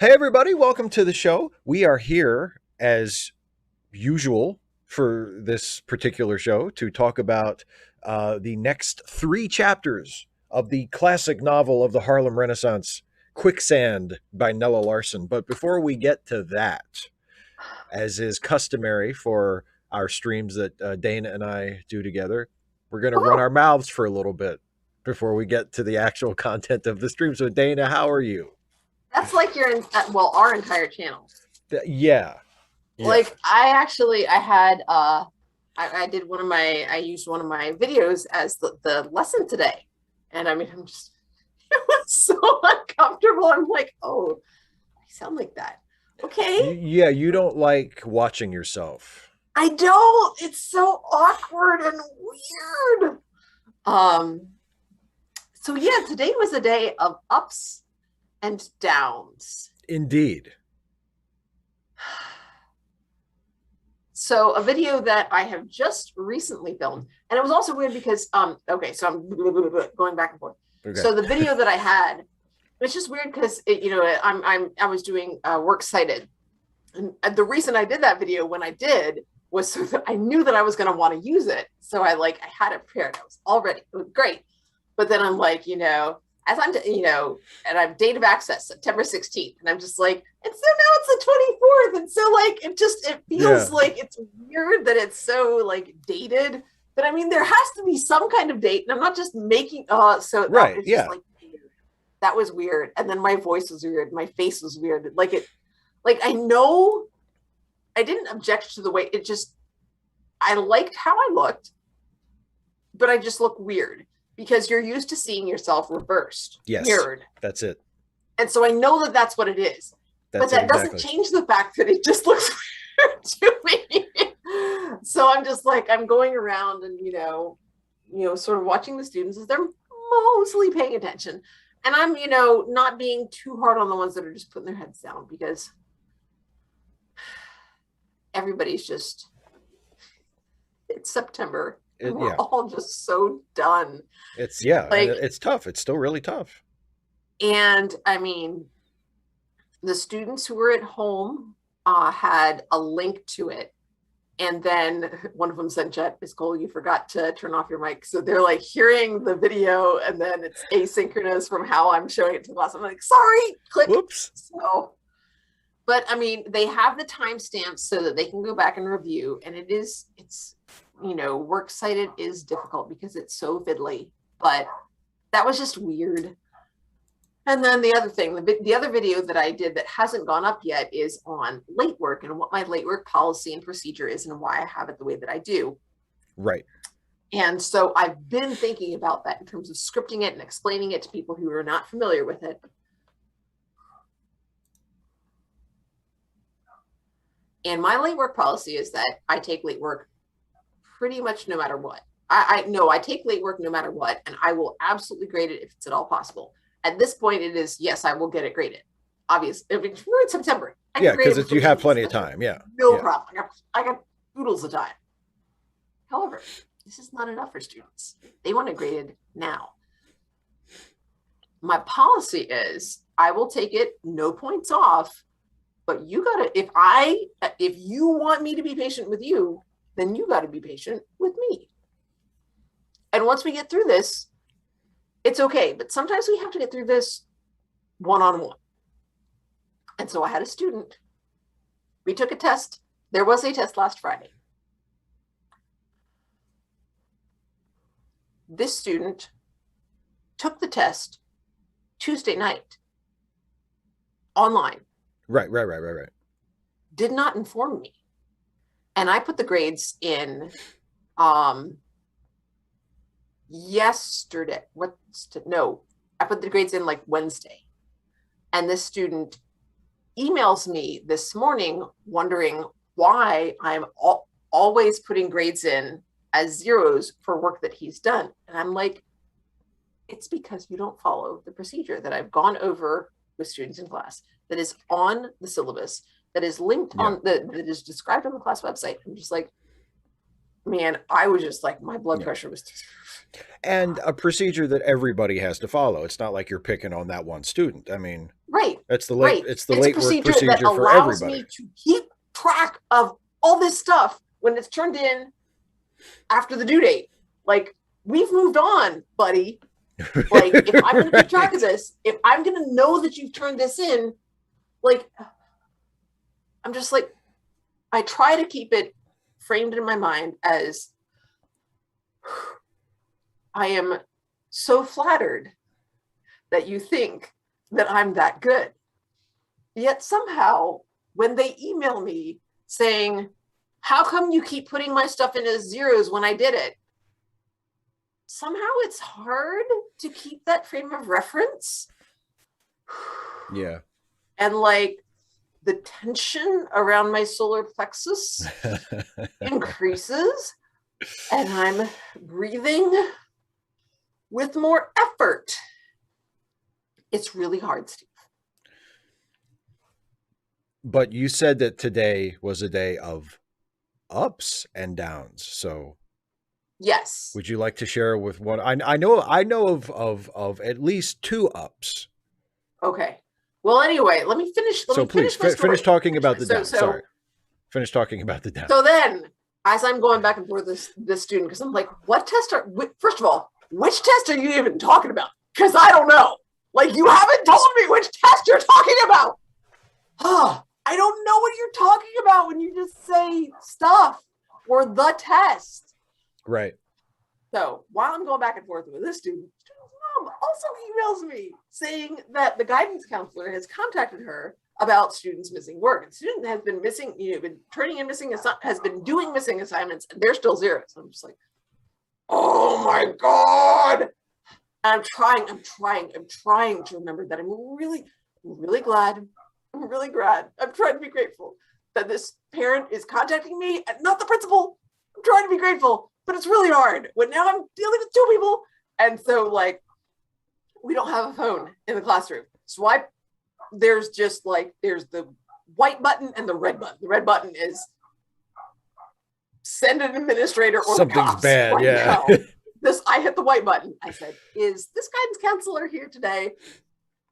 Hey, everybody, welcome to the show. We are here as usual for this particular show to talk about the next three chapters of the classic novel of the Harlem Renaissance, Quicksand by Nella Larson. But before we get to that, as is customary for our streams that Dana and I do together, we're going to run Oh, our mouths for a little bit before we get to the actual content of the stream. So, Dana, how are you? that's like our entire channel. Yeah, yeah. Like I did I used one of my videos as the lesson today. And I mean, I'm just, it was so uncomfortable. I'm like, oh, I sound like that. Okay. Yeah, you don't like watching yourself. I don't. It's so awkward and weird. Um, so yeah, today was a day of ups and downs. Indeed. So a video that I have just recently filmed, and it was also weird because okay, so I'm going back and forth. Okay. So the video that I had, it's just weird because I was doing works cited, and the reason I did that video when I did was so that I knew that I was going to want to use it. So I had it prepared. I was all ready. It was great. But then I'm like, as and I'm date of access September 16th, and I'm just like, and so now it's the 24th, and so like it feels like it's weird that it's so like dated. But I mean, there has to be some kind of date, and I'm not just making. So that Right. was Yeah. just like that was weird, and then my voice was weird, my face was weird. Like I know I didn't object to the way it just. I liked how I looked, but I just look weird because you're used to seeing yourself reversed, Yes. mirrored. That's it. And so I know that that's what it is. But that doesn't change the fact that it just looks weird to me. So I'm just like, I'm going around and, sort of watching the students as they're mostly paying attention. And I'm, not being too hard on the ones that are just putting their heads down because everybody's just, it's September. And we're all just so done. It's tough. It's still really tough. And I mean, the students who were at home had a link to it. And then one of them said, Jet, Miss Cole, you forgot to turn off your mic. So they're like hearing the video and then it's asynchronous from how I'm showing it to the class. I'm like, sorry, click. Whoops. So, but I mean, they have the timestamps so that they can go back and review. And it's, works cited is difficult because it's so fiddly, but that was just weird. And then the other thing, the other video that I did that hasn't gone up yet is on late work and what my late work policy and procedure is and why I have it the way that I do. Right. And so I've been thinking about that in terms of scripting it and explaining it to people who are not familiar with it. And my late work policy is that I take late work pretty much no matter what. I know I take late work no matter what, and I will absolutely grade it if it's at all possible. At this point, it is, yes, I will get it graded. Obviously, we're in September. Yeah, because you have plenty of time. Yeah. No problem. I got oodles of time. However, this is not enough for students. They want it graded now. My policy is I will take it, no points off, but you gotta, if you want me to be patient with you, then you got to be patient with me. And once we get through this, it's okay. But sometimes we have to get through this one-on-one. And so I had a student. We took a test. There was a test last Friday. This student took the test Tuesday night online. Right. Did not inform me. And I put the grades in yesterday. I put the grades in like Wednesday. And this student emails me this morning wondering why I'm always putting grades in as zeros for work that he's done. And I'm like, it's because you don't follow the procedure that I've gone over with students in class that is on the syllabus, that is linked on that is described on the class website. I'm just like, man, I was just like, my blood pressure was. And a procedure that everybody has to follow. It's not like you're picking on that one student. I mean, Right. It's the Right. it's the It's a late work procedure that procedure for allows everybody. me to keep track of all this stuff when it's turned in after the due date. Like, we've moved on, buddy. Like, if I'm going to keep track of this, if I'm going to know that you've turned this in, like, I'm just like, I try to keep it framed in my mind as I am so flattered that you think that I'm that good. Yet somehow, when they email me saying, how come you keep putting my stuff in as zeros when I did it? Somehow it's hard to keep that frame of reference. Yeah. And like the tension around my solar plexus increases, and I'm breathing with more effort. It's really hard, Steve. But you said that today was a day of ups and downs. So yes, would you like to share with one? I know of at least 2 ups. Okay. Well, anyway, let me finish. So please finish talking about the down. Sorry. Finish talking about the down. So then, as I'm going back and forth this student, because I'm like, what test are, first of all, which test are you even talking about? Because I don't know. Like, you haven't told me which test you're talking about. Oh, I don't know what you're talking about when you just say stuff or the test. Right. So while I'm going back and forth with this student, student's mom also emails me saying that the guidance counselor has contacted her about students missing work. And student has been missing, been turning in missing, has been doing missing assignments, and they're still zeros. I'm just like, oh my God. And I'm trying to remember that I'm really glad. I'm really glad. I'm trying to be grateful that this parent is contacting me and not the principal. I'm trying to be grateful, but it's really hard when now I'm dealing with 2 people. And so like, we don't have a phone in the classroom. So there's the white button and the red button. The red button is send an administrator or something's the cops bad. right Yeah. now. I hit the white button. I said, is this guidance counselor here today?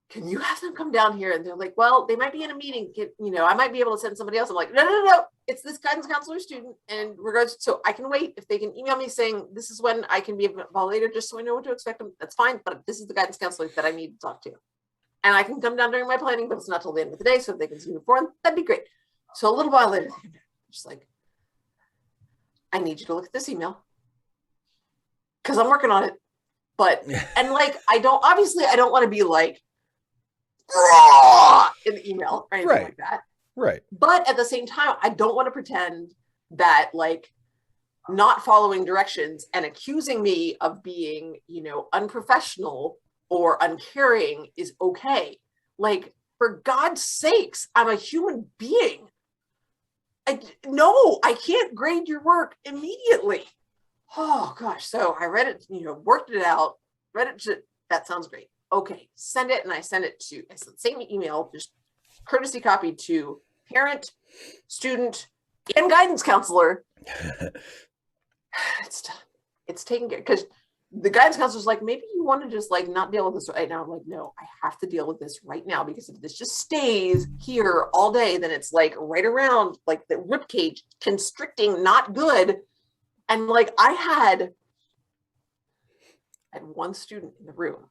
Can you have them come down here? And they're like, well, they might be in a meeting. I might be able to send somebody else. I'm like, no. It's this guidance counselor student. And regards, so I can wait. If they can email me saying this is when I can be involved later, just so I know what to expect them, that's fine. But this is the guidance counselor that I need to talk to. And I can come down during my planning, but it's not till the end of the day. So if they can see me before, that'd be great. So a little while later, I'm just like, I need you to look at this email because I'm working on it. But, and like, I don't want to be like, in the email or anything like that. Right. But at the same time, I don't want to pretend that like not following directions and accusing me of being, unprofessional or uncaring is okay. Like, for God's sakes, I'm a human being. I can't grade your work immediately. Oh gosh. So I read it, worked it out, that sounds great. Okay, send it. And I sent it to, same email, just courtesy copy to parent, student, and guidance counselor. It's taken care, because the guidance counselor's like, maybe you want to just like not deal with this right now. I'm like, no, I have to deal with this right now, because if this just stays here all day, then it's like right around like the rib cage, constricting, not good. And like I had one student in the room,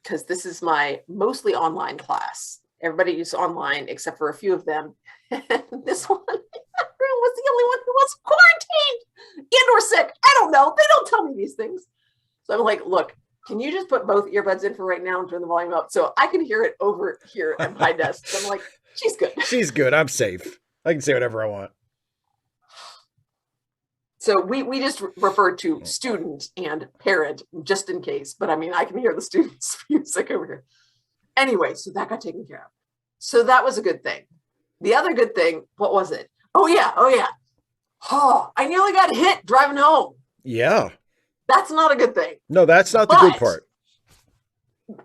because this is my mostly online class. Everybody is online except for a few of them. And this one was the only one who was quarantined and or sick. I don't know. They don't tell me these things. So I'm like, look, can you just put both earbuds in for right now and turn the volume up so I can hear it over here at my desk? So I'm like, she's good. She's good. I'm safe. I can say whatever I want. So we just refer to student and parent just in case. But I mean, I can hear the students music over here. Anyway, so that got taken care of. So that was a good thing. The other good thing, what was it? Oh, yeah. Oh, I nearly got hit driving home. Yeah. That's not a good thing. No, that's not the good part.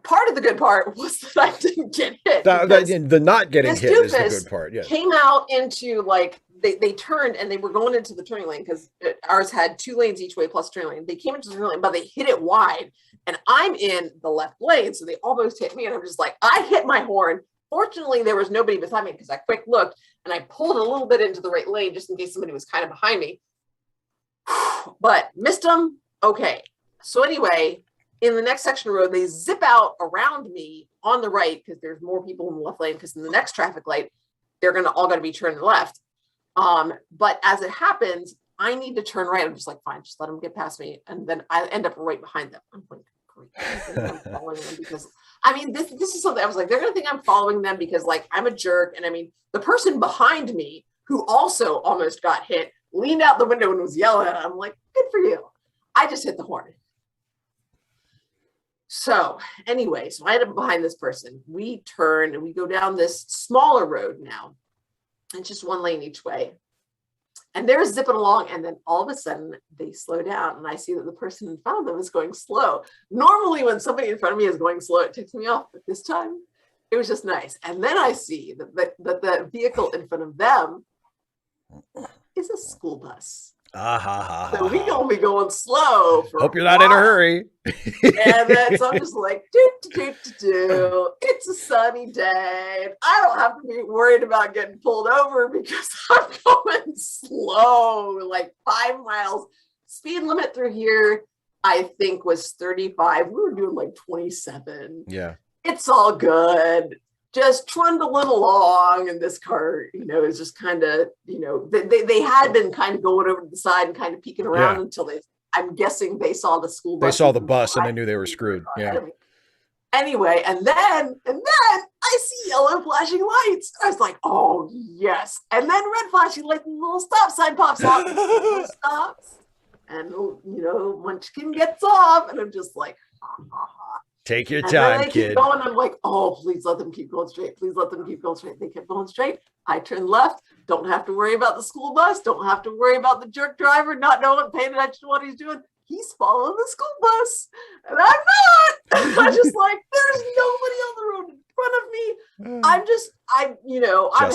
Part of the good part was that I didn't get hit. The not getting hit is the good part. Yeah. Came out into like they turned and they were going into the turning lane because ours had 2 lanes each way plus turning lane. They came into the turning lane, but they hit it wide, and I'm in the left lane, so they almost hit me, and I'm just like, I hit my horn. Fortunately, there was nobody beside me because I quick looked and I pulled a little bit into the right lane just in case somebody was kind of behind me, but missed them. Okay, so anyway, in the next section of road, they zip out around me on the right because there's more people in the left lane, because in the next traffic light, they're all going to be turning left. But as it happens, I need to turn right. I'm just like, fine, just let them get past me. And then I end up right behind them. I'm like, great. I'm following them because, I mean, this is something I was like, they're going to think I'm following them because like, I'm a jerk. And I mean, the person behind me who also almost got hit leaned out the window and was yelling at him. I'm like, good for you. I just hit the horn. So anyway, so I end up behind this person. We turn and we go down this smaller road now. It's just 1 lane each way. And they're zipping along. And then all of a sudden they slow down. And I see that the person in front of them is going slow. Normally when somebody in front of me is going slow, it ticks me off. But this time it was just nice. And then I see that the vehicle in front of them is a school bus. So we gonna be going slow. Hope you're not in a hurry. And then so I'm just like, it's a sunny day. I don't have to be worried about getting pulled over because I'm going slow, like 5 miles. Speed limit through here, I think, was 35. We were doing like 27. Yeah. It's all good. Just trundling along, and this car, is just kind of, they had been kind of going over to the side and kind of peeking around until I'm guessing they saw the school bus. They saw the bus and they knew they were screwed. Yeah. Anyway, and then I see yellow flashing lights. I was like, oh yes. And then red flashing lights, and a little stop sign pops out. And stops, and Munchkin gets off, and I'm just like, ha ha ha. Take your time, and kid. Keep going. I'm like, oh, please let them keep going straight. Please let them keep going straight. They kept going straight. I turned left. Don't have to worry about the school bus. Don't have to worry about the jerk driver not knowing, paying attention to what he's doing. He's following the school bus, and I'm not. I'm just like, there's nobody on the road in front of me. I'm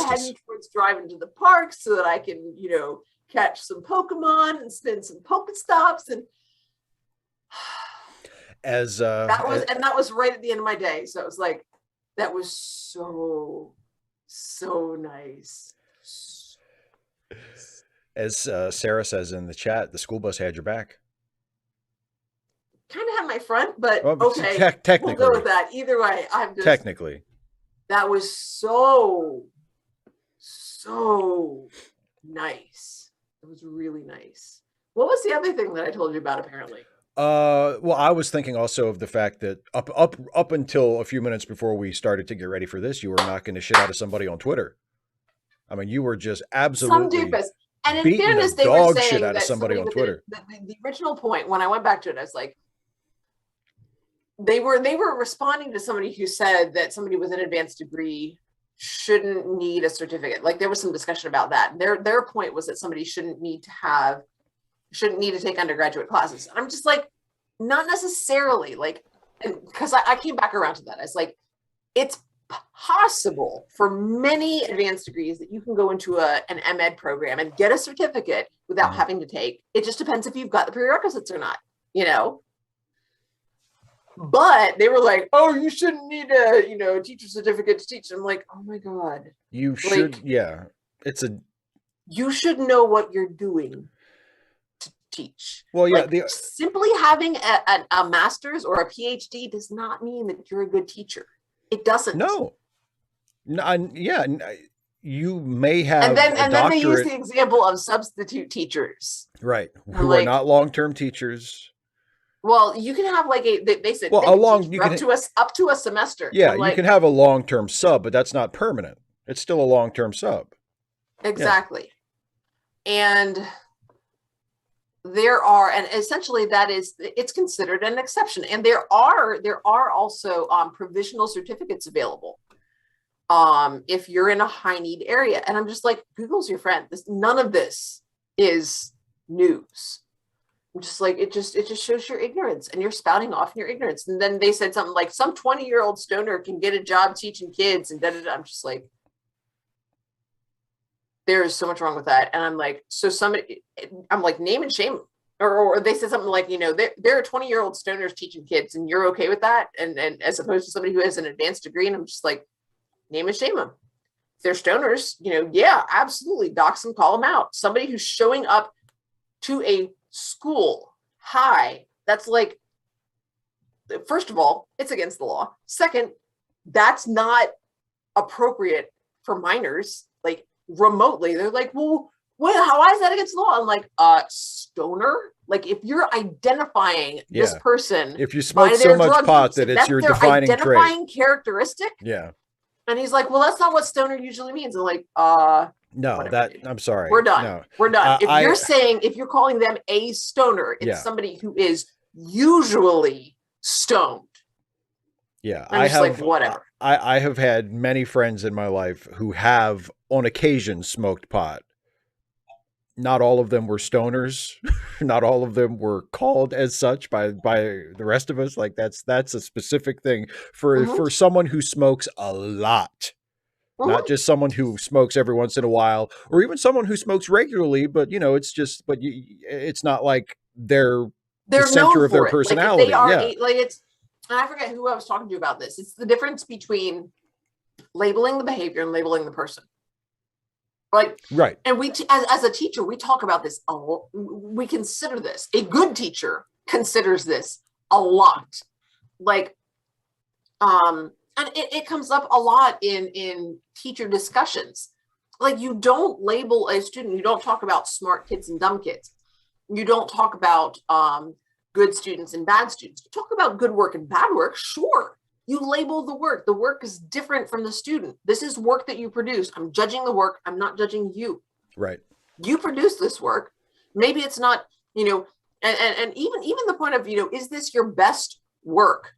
heading towards driving to the park so that I can, catch some Pokemon and spin some Pokestops and. That was right at the end of my day. So it was like, that was so nice. As Sarah says in the chat, the school bus had your back. Kind of had my front, but okay, technically, we'll go with that. Either way, technically. That was so nice. It was really nice. What was the other thing that I told you about? Apparently. Well, I was thinking also of the fact that up until a few minutes before we started to get ready for this, you were knocking the shit out of somebody on Twitter. I mean, you were just absolutely some doofus. And in fairness, they were saying shit out of that somebody on Twitter. The original point, when I went back to it, I was like, they were responding to somebody who said that somebody with an advanced degree shouldn't need a certificate. Like there was some discussion about that. Their point was that somebody shouldn't need to take undergraduate classes. And I'm just like, not necessarily, like, because I came back around to that. I was like, it's possible for many advanced degrees that you can go into an MEd program and get a certificate without having to take. It just depends if you've got the prerequisites or not, But they were like, oh, you shouldn't need a, teacher certificate to teach. I'm like, oh my God. You should, you should know what you're doing to teach. Well, yeah. Like, simply having a master's or a PhD does not mean that you're a good teacher. It doesn't. No. You may have and then they use the example of substitute teachers. Right. Who are not long-term teachers. Well, you can have like they said up to a semester. Yeah, you can have a long-term sub, but that's not permanent. It's still a long-term sub. Exactly. Yeah. And there are, and essentially it's considered an exception. And there are also provisional certificates available if you're in a high need area. And I'm just like, Google's your friend. None of this is news. I'm just like, it just shows your ignorance, and you're spouting off in your ignorance. And then they said something like, some 20-year-old stoner can get a job teaching kids, and da-da-da. I'm just like, there is so much wrong with that. And I'm like, so somebody, I'm like, name and shame. Or they said something like, you know, there are 20-year-old stoners teaching kids, and you're okay with that? And as opposed to somebody who has an advanced degree, and I'm just like, name and shame them. If they're stoners, you know, yeah, absolutely, dox them, call them out. Somebody who's showing up to a school high, that's like, first of all, it's against the law. Second, that's not appropriate for minors, like remotely. They're like, well, wait, why is that against the law? I'm like, stoner? Like, if you're identifying this person, if you smoke so much pot that it's your defining identifying characteristic. Yeah. And he's like, well, that's not what stoner usually means. I'm like, no, whatever, that dude. I'm sorry. We're done. No. We're done. If you're calling them a stoner, it's somebody who is usually stoned. Yeah. I'm just like, whatever. I have had many friends in my life who have on occasion smoked pot. Not all of them were stoners. Not all of them were called as such by the rest of us. Like that's a specific thing for someone who smokes a lot. Not just someone who smokes every once in a while, or even someone who smokes regularly, but you know, it's not like they're the center of their personality. And I forget who I was talking to about this. It's the difference between labeling the behavior and labeling the person. Right. And we, as a teacher, we talk about this a lot. We consider this. A good teacher considers this a lot. Like, and it comes up a lot in teacher discussions. Like, you don't label a student. You don't talk about smart kids and dumb kids. You don't talk about good students and bad students. You talk about good work and bad work. Sure. You label the work. The work is different from the student. This is work that you produce. I'm judging the work. I'm not judging you. Right. You produce this work. Maybe it's not, you know, and even the point of, you know, is this your best work?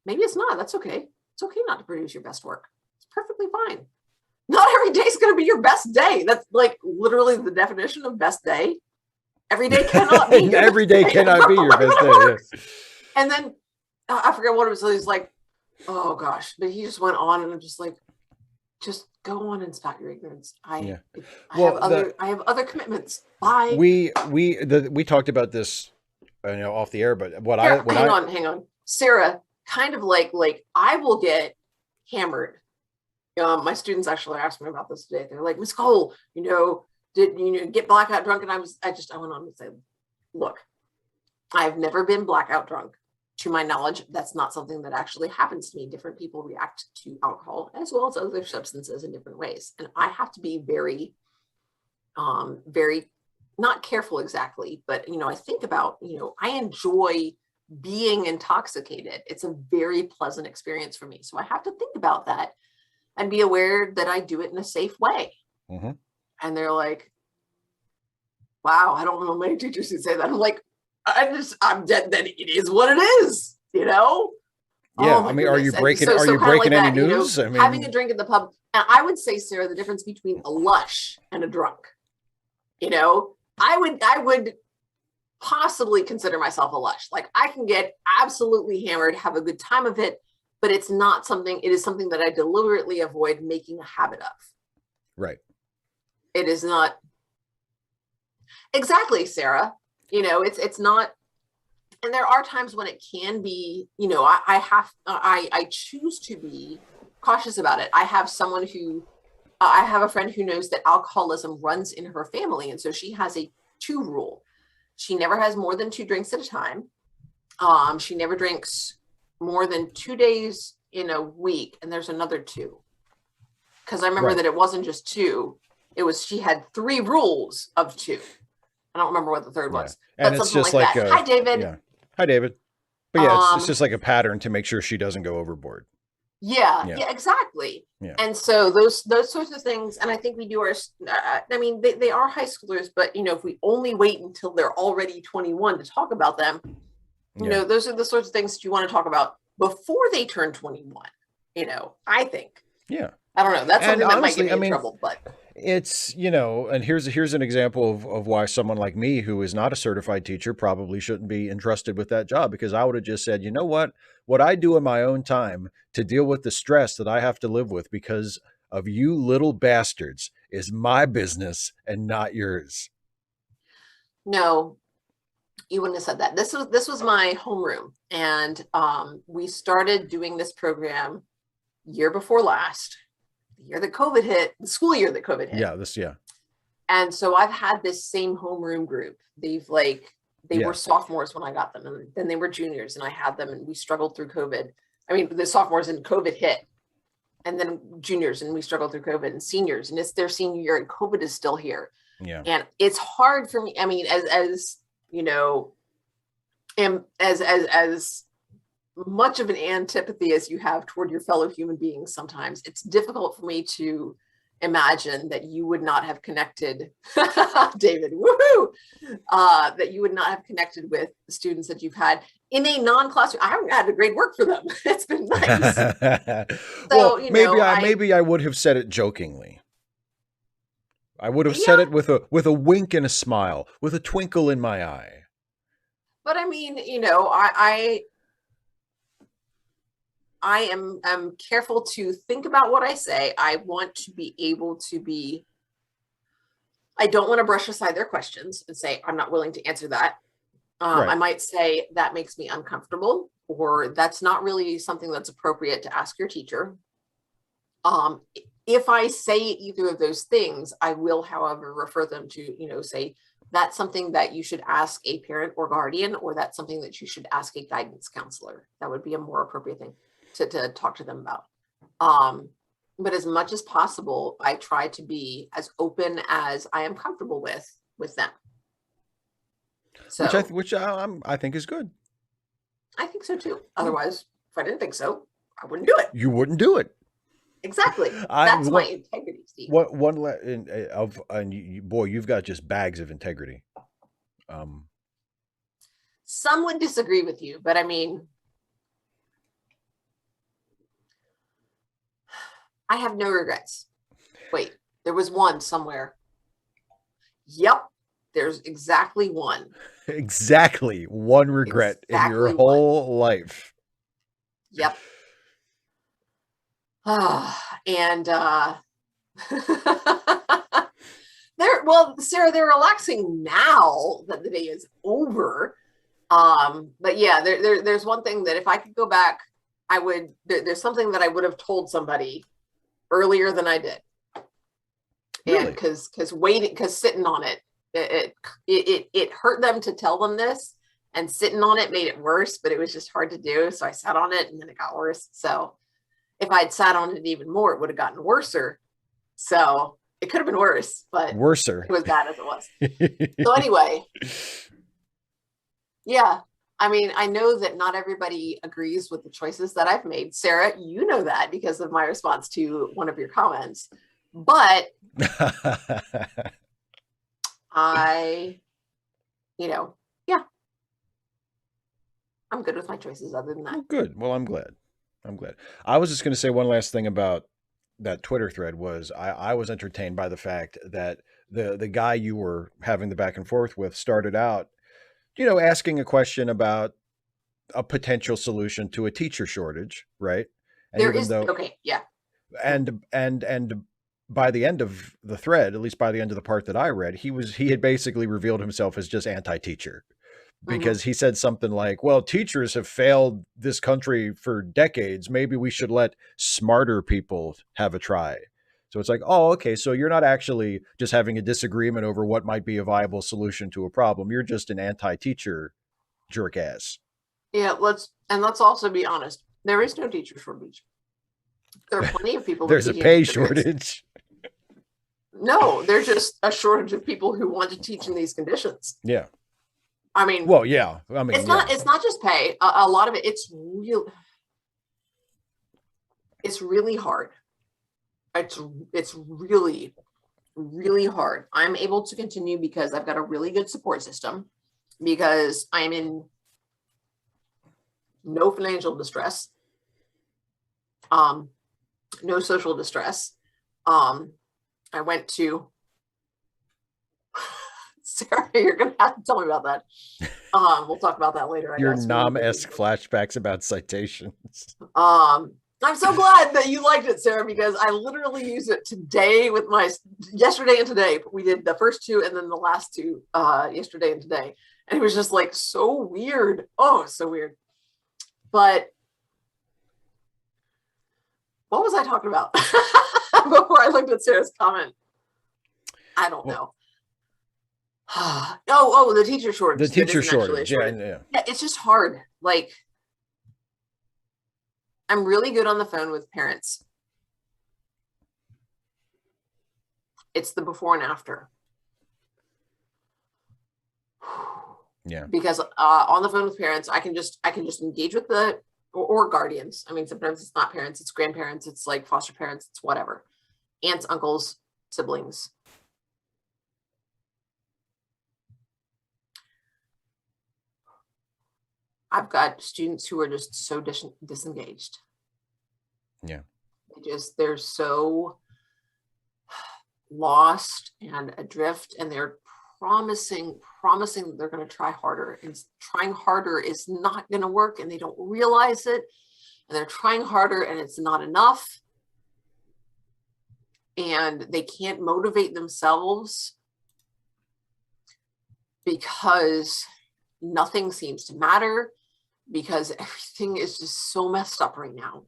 Maybe it's not. That's okay. It's okay not to produce your best work. It's perfectly fine. Not every day is going to be your best day. That's like literally the definition of best day. Every day cannot be your every day cannot be your best day. Yeah. And then I forget what it was. He's like, oh gosh, but he just went on, and I'm just like, just go on and stop your ignorance. I have other commitments. Bye. We talked about this, you know, off the air, but hang on. Sarah, kind of like I will get hammered. My students actually asked me about this today. They're like, Miss Cole, you know, did you get blackout drunk? And I went on to say, look, I've never been blackout drunk. To my knowledge, that's not something that actually happens to me. Different people react to alcohol as well as other substances in different ways. And I have to be very, very not careful exactly, but, you know, I think about, you know, I enjoy being intoxicated. It's a very pleasant experience for me. So I have to think about that and be aware that I do it in a safe way. Mm-hmm. And they're like, wow, I don't know many teachers who say that. I'm like, I'm dead. Then it is what it is, you know? Yeah. I mean, are you breaking any news? You know, having a drink in the pub. And I would say, Sarah, the difference between a lush and a drunk, you know, I would possibly consider myself a lush. Like, I can get absolutely hammered, have a good time of it, but it is something that I deliberately avoid making a habit of. Right. It is not exactly, Sarah. You know, it's not, and there are times when it can be, you know, I choose to be cautious about it. I have a friend who knows that alcoholism runs in her family. And so she has a 2 rule. She never has more than 2 drinks at a time. She never drinks more than 2 days in a week. And there's another 2. Because I remember that it wasn't just 2. She had 3 rules of 2. I don't remember what the third was. And it's just like hi, David. Yeah. Hi, David. But yeah, it's just like a pattern to make sure she doesn't go overboard. Yeah, exactly. Yeah. And so those sorts of things, and I think we do our, I mean, they are high schoolers, but, you know, if we only wait until they're already 21 to talk about them, you know, those are the sorts of things that you want to talk about before they turn 21, you know, I think. Yeah. I don't know. That's something that might get me in trouble, but it's, you know, and here's an example of why someone like me, who is not a certified teacher, probably shouldn't be entrusted with that job, because I would have just said, you know what I do in my own time to deal with the stress that I have to live with because of you little bastards is my business and not yours. No, you wouldn't have said that. This was my homeroom, and we started doing this program year before last, the year that COVID hit, the school year that COVID hit. Yeah. And so I've had this same homeroom group. They were sophomores when I got them, and then they were juniors, and I had them, and we struggled through COVID. I mean, the sophomores and COVID hit, and then juniors, and we struggled through COVID, and seniors, and it's their senior year, and COVID is still here. Yeah. And it's hard for me. I mean, as you know, as much of an antipathy as you have toward your fellow human beings, sometimes it's difficult for me to imagine that you would not have connected, David, woohoo, that you would not have connected with the students that you've had in a non-classroom. I haven't had a great work for them. It's been nice. Well, maybe I would have said it jokingly. I would have said it with a wink and a smile, with a twinkle in my eye. But I mean, I am careful to think about what I say. I want to be able to be, I don't want to brush aside their questions and say, I'm not willing to answer that. Right. I might say that makes me uncomfortable, or that's not really something that's appropriate to ask your teacher. If I say either of those things, I will, however, refer them to, say, that's something that you should ask a parent or guardian, or that's something that you should ask a guidance counselor. That would be a more appropriate thing to talk to them about. But as much as possible, I try to be as open as I am comfortable with them. So, which I think is good. I think so too. Otherwise, if I didn't think so, I wouldn't do it. You wouldn't do it. Exactly. That's my integrity, Steve. Boy, you've got just bags of integrity. Some would disagree with you, but I mean, I have no regrets. Wait, there was one somewhere. Yep, there's exactly one. Exactly one regret in your whole life. Yep. And Sarah, they're relaxing now that the day is over. But yeah, there's one thing that if I could go back, I would. There's something that I would have told somebody earlier than I did. Really? And because sitting on it hurt them to tell them this, and sitting on it made it worse, but it was just hard to do. So I sat on it, and then it got worse. So if I had sat on it even more, it would have gotten worser. So it could have been worse, but worser. It was bad as it was. So anyway, yeah. I mean, I know that not everybody agrees with the choices that I've made. Sarah, you know that because of my response to one of your comments. But yeah. I'm good with my choices other than that. Oh, good. Well, I'm glad. I was just going to say one last thing about that Twitter thread was I was entertained by the fact that the guy you were having the back and forth with started out, asking a question about a potential solution to a teacher shortage, right? And okay, yeah. And by the end of the thread, at least by the end of the part that I read, he had basically revealed himself as just anti-teacher. Because he said something like, well, teachers have failed this country for decades. Maybe we should let smarter people have a try. So it's like, oh, okay. So you're not actually just having a disagreement over what might be a viable solution to a problem. You're just an anti-teacher jerk ass. Yeah, let's also be honest. There is no teacher shortage. There are plenty of people. There's a pay shortage. No, there's just a shortage of people who want to teach in these conditions. Yeah. I mean, well, yeah. I mean, it's not just pay. A lot of it, it's really hard. It's really, really hard. I'm able to continue because I've got a really good support system, because I'm in no financial distress, no social distress. I went to Sarah, you're gonna have to tell me about that. We'll talk about that later. Your Nam-esque flashbacks about citations. I'm so glad that you liked it, Sarah, because I literally used it today with yesterday and today. We did the first two and then the last two yesterday and today. And it was just like so weird. Oh, so weird. But what was I talking about before I looked at Sarah's comment? I don't know. Oh, the teacher shortage. The teacher shortage. Yeah. It's just hard. Like, I'm really good on the phone with parents. It's the before and after. Yeah. Because on the phone with parents, I can just engage with or guardians. I mean, sometimes it's not parents, it's grandparents, it's like foster parents, it's whatever. Aunts, uncles, siblings. I've got students who are just so disengaged. Yeah. They're so lost and adrift, and they're promising that they're going to try harder, and trying harder is not going to work, and they don't realize it, and they're trying harder and it's not enough, and they can't motivate themselves because nothing seems to matter, because everything is just so messed up right now.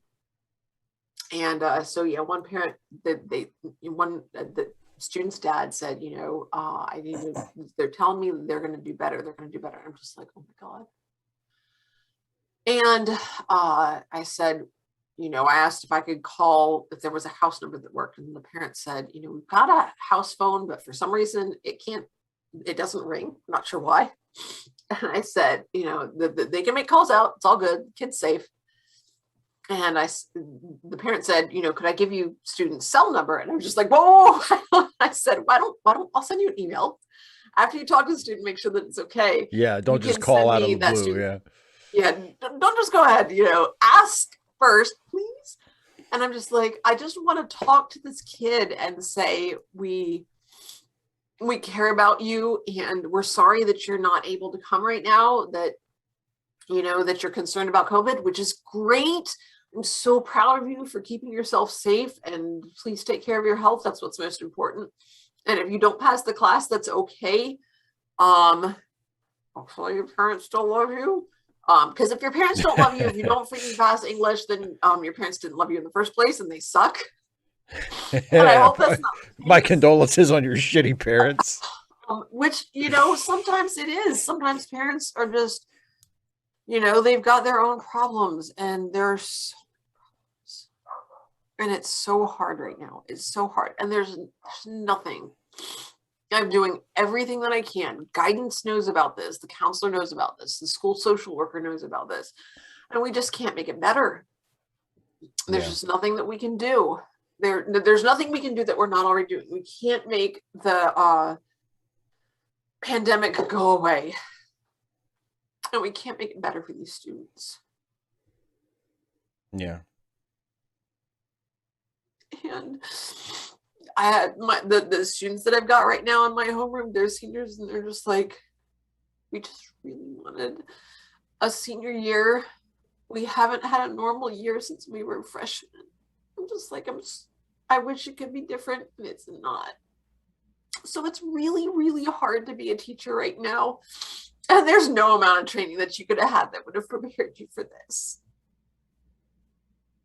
And so yeah, one parent, the student's dad said, you know, they're telling me they're going to do better. They're going to do better. I'm just like, oh my God. And I said, you know, I asked if I could call, if there was a house number that worked. And the parent said, you know, we've got a house phone, but for some reason it doesn't ring. I'm not sure why. And I said, you know, they can make calls out. It's all good. Kid's safe. And the parent said, you know, could I give you student's cell number? And I was just like, whoa. I said, why don't I'll send you an email after you talk to the student, make sure that it's okay. Yeah. Don't just call out of the blue. Student. Yeah. Don't just go ahead, you know, ask first, please. And I'm just like, I just want to talk to this kid and say, we care about you, and we're sorry that you're not able to come right now, that, you know, that you're concerned about COVID, which is great. I'm so proud of you for keeping yourself safe, and please take care of your health. That's what's most important. And if you don't pass the class, that's okay. Hopefully your parents still love you. Because if your parents don't love you, if you don't freaking pass English, then your parents didn't love you in the first place and they suck. And I hope that's not my condolences on your shitty parents. Which, you know, sometimes it is. Sometimes parents are just, you know, they've got their own problems, and there's and it's so hard right now. It's so hard. And there's nothing. I'm doing everything that I can. Guidance knows about this. The counselor knows about this. The school social worker knows about this. And we just can't make it better. There's just nothing that we can do. There's nothing we can do that we're not already doing. We can't make the pandemic go away. And we can't make it better for these students. Yeah. And I had the students that I've got right now in my homeroom, they're seniors, and they're just like, we just really wanted a senior year. We haven't had a normal year since we were freshmen. I'm just like, I wish it could be different, and it's not. So it's really, really hard to be a teacher right now. And there's no amount of training that you could have had that would have prepared you for this.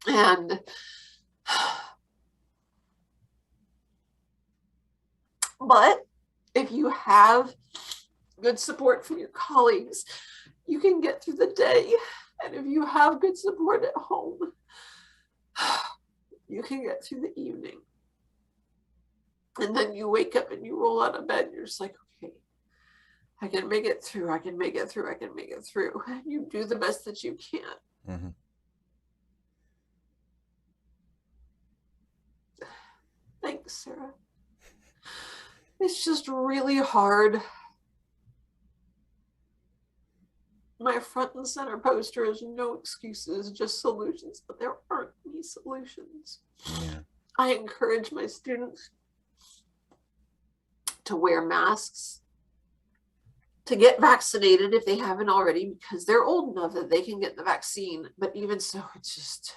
And but if you have good support from your colleagues, you can get through the day. And if you have good support at home, you can get through the evening. And then you wake up and you roll out of bed and you're just like, okay, I can make it through. I can make it through. I can make it through. And you do the best that you can. Mm-hmm. Thanks, Sarah. It's just really hard. My front and center poster is no excuses, just solutions, but there aren't any solutions. Yeah. I encourage my students to wear masks, to get vaccinated if they haven't already, because they're old enough that they can get the vaccine. But even so, it's just,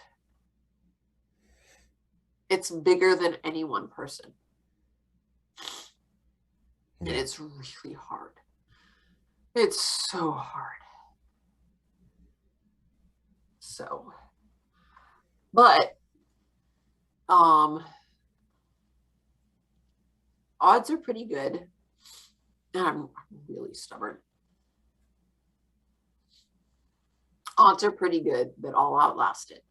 It's bigger than any one person. Yeah. And it's really hard. It's so hard. So, but odds are pretty good. And I'm really stubborn. Odds are pretty good that I'll outlast it.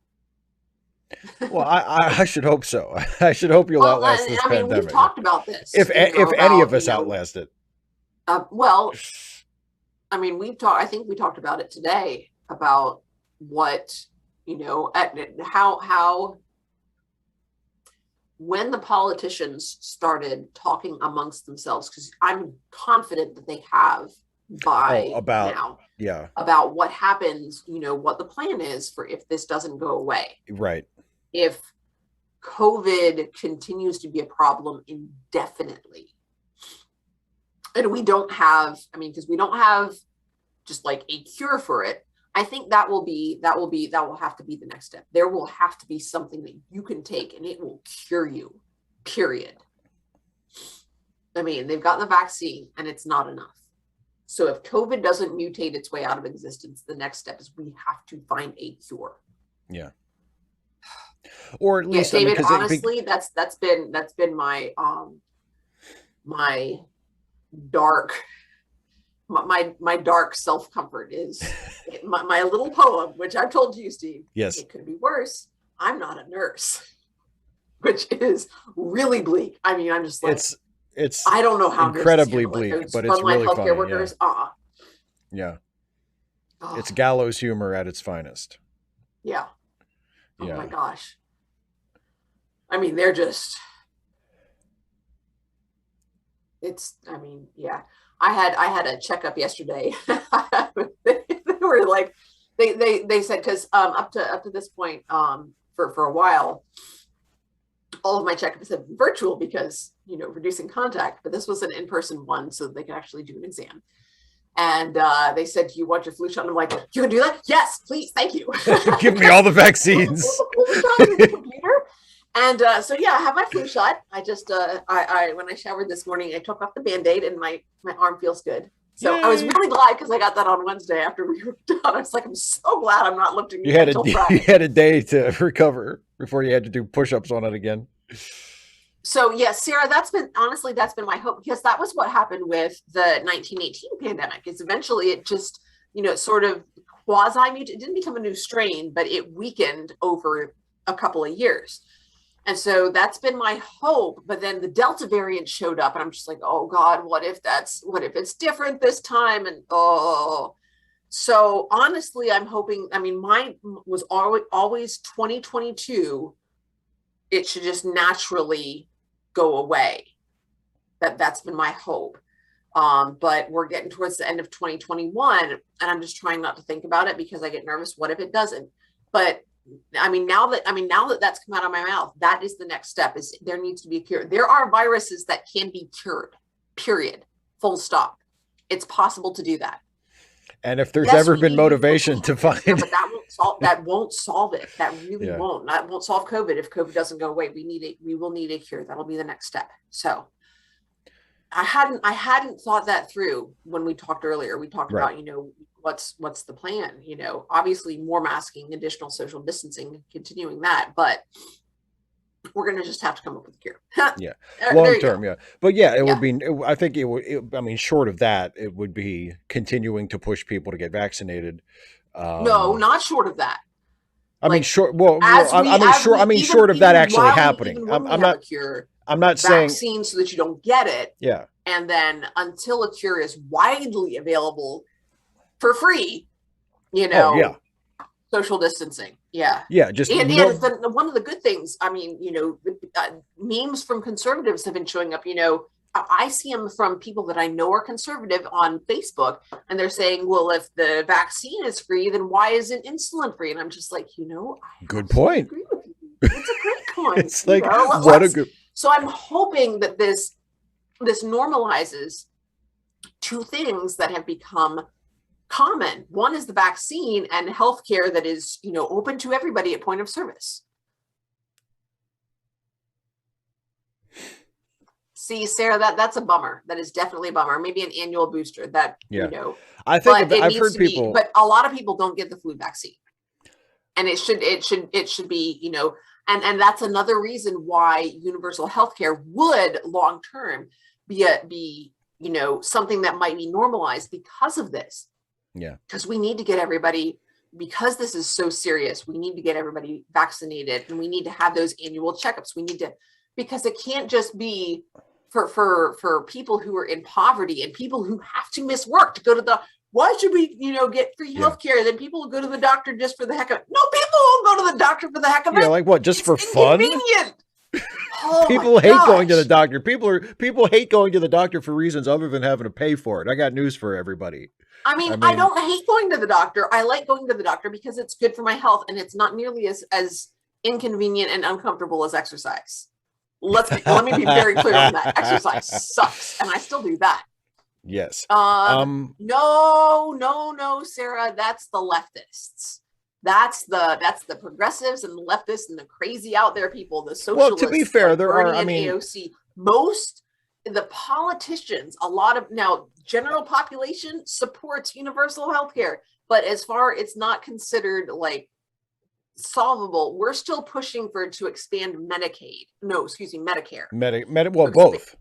Well, I should hope so. I should hope you'll outlast this pandemic. We've talked about this. If any of us outlast it. Well, I mean, I think we talked about it today about what, how when the politicians started talking amongst themselves, because I'm confident that they have by now. Yeah. About what happens, what the plan is for if this doesn't go away. Right. If COVID continues to be a problem indefinitely. And we don't have, because we don't have just like a cure for it. I think that will have to be the next step. There will have to be something that you can take and it will cure you, period. They've got the vaccine and it's not enough. So if COVID doesn't mutate its way out of existence, the next step is we have to find a cure. Yeah. Or at least, David, honestly, that's been my my dark self-comfort is my little poem, which I've told you, Steve. Yes. It could be worse. I'm not a nurse, which is really bleak. I'm just like, it's I don't know how incredibly bleak, but it's really funny. Workers, yeah. It's gallows humor at its finest. Yeah. Oh my gosh. They're just. I had a checkup yesterday. They were like, they said, because up to this point, for a while, all of my checkups have been virtual because reducing contact, but this was an in-person one, so they could actually do an exam. And they said, "Do you want your flu shot?" And I'm like, "You can do that? Yes, please, thank you." Give me all the vaccines. And so I have my flu shot. I just I when I showered this morning, I took off the Band-Aid and my arm feels good. So yay. I was really glad because I got that on Wednesday after we were done. I was like, I'm so glad I'm not lifting it until Friday. You had a day to recover before you had to do push-ups on it again. So yes, Sarah, that's been my hope, because that was what happened with the 1918 pandemic. Is eventually it just, sort of quasi-mutated. It didn't become a new strain, but it weakened over a couple of years. And so that's been my hope. But then the Delta variant showed up and I'm just like, oh God, what if it's different this time? And so honestly, I'm hoping, mine was always 2022. It should just naturally go away. That's been my hope. But we're getting towards the end of 2021 and I'm just trying not to think about it because I get nervous. What if it doesn't? But now that that's come out of my mouth, that is the next step. Is there needs to be a cure. There are viruses that can be cured, period, full stop. It's possible to do that. And if there's ever been motivation to find, but that won't solve it. That really won't. That won't solve COVID. If COVID doesn't go away, we will need a cure. That'll be the next step. So I hadn't thought that through when we talked earlier. We talked about, what's the plan? Obviously more masking, additional social distancing, continuing that, but we're going to just have to come up with a cure. Yeah. Long term. Yeah. But it would be, I think it would, short of that, it would be continuing to push people to get vaccinated. No, not short of that. Short of that actually happening. I'm not saying vaccine so that you don't get it. Yeah. And then until a cure is widely available for free, social distancing. Yeah. Yeah. Just one of the good things, memes from conservatives have been showing up, I see them from people that I know are conservative on Facebook, and they're saying, well, if the vaccine is free, then why isn't insulin free? And I'm just like, good point. Agree with you. It's a great point. It's like, what a good. So I'm hoping that this normalizes two things that have become common. One is the vaccine and healthcare that is, open to everybody at point of service. See, Sarah, that's a bummer. That is definitely a bummer. Maybe an annual booster that, Yeah. I think but it I've needs heard to be, people. but a lot of people don't get the flu vaccine. And it should be, and that's another reason why universal health care would long term be something that might be normalized because of this. Yeah. Because we need to get everybody, because this is so serious, we need to get everybody vaccinated, and we need to have those annual checkups. We need to, because it can't just be for people who are in poverty and people who have to miss work to go to the, why should we get free Yeah. health care? Then people will go to the doctor just for the heck of it. No, people won't go to the doctor for the heck of Yeah, it. like what? Just It's for fun? inconvenient. Oh my People hate going to the gosh. doctor. People hate going to the doctor for reasons other than having to pay for it. I got news for everybody. I mean, I I mean, don't hate going to the doctor. I like going to the doctor because it's good for my health, and it's not nearly as inconvenient and uncomfortable as exercise. Let me be very clear on that. Exercise sucks, and I still do that. yes. No, Sarah, that's the leftists. That's the progressives and the leftists and the crazy out there people, the Well, to be socialists fair, like there are. Bernie I and mean, AOC. Most the politicians, a lot of now general population supports universal health care, but as far it's not considered like solvable. We're still pushing for to expand Medicaid. No, excuse me, Medicare. well, both.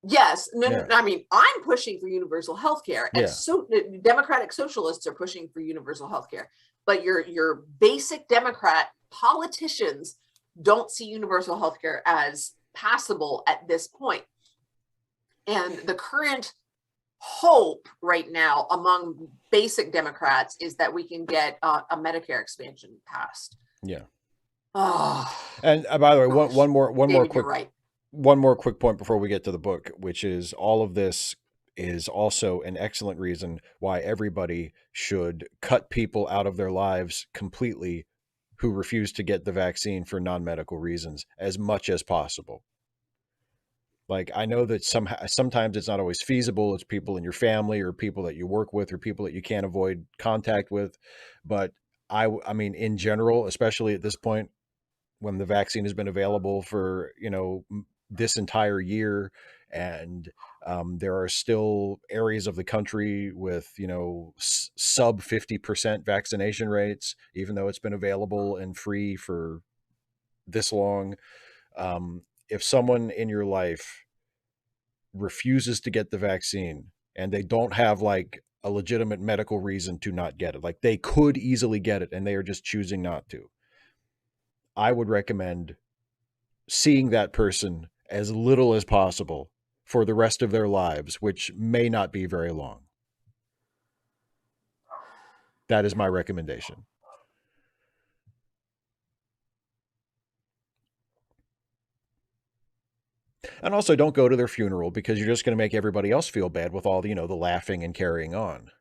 Yes, no, Yeah. I mean, I'm pushing for universal health care, and Yeah. so Democratic socialists are pushing for universal health care. But your basic Democrat politicians don't see universal health care as passable at this point. And the current hope right now among basic Democrats is that we can get a Medicare expansion passed. Yeah. Oh, And by the way, gosh. one more David, quick you're right. one more quick point before we get to the book, which is all of this is also an excellent reason why everybody should cut people out of their lives completely who refuse to get the vaccine for non-medical reasons as much as possible. Like, I know that sometimes it's not always feasible. It's people in your family or people that you work with or people that you can't avoid contact with. But I mean, in general, especially at this point, when the vaccine has been available for, this entire year, and there are still areas of the country with, sub 50% vaccination rates, even though it's been available and free for this long. If someone in your life refuses to get the vaccine and they don't have like a legitimate medical reason to not get it, like they could easily get it and they are just choosing not to, I would recommend seeing that person as little as possible for the rest of their lives, which may not be very long. That is my recommendation. And also, don't go to their funeral because you're just going to make everybody else feel bad with all the, the laughing and carrying on.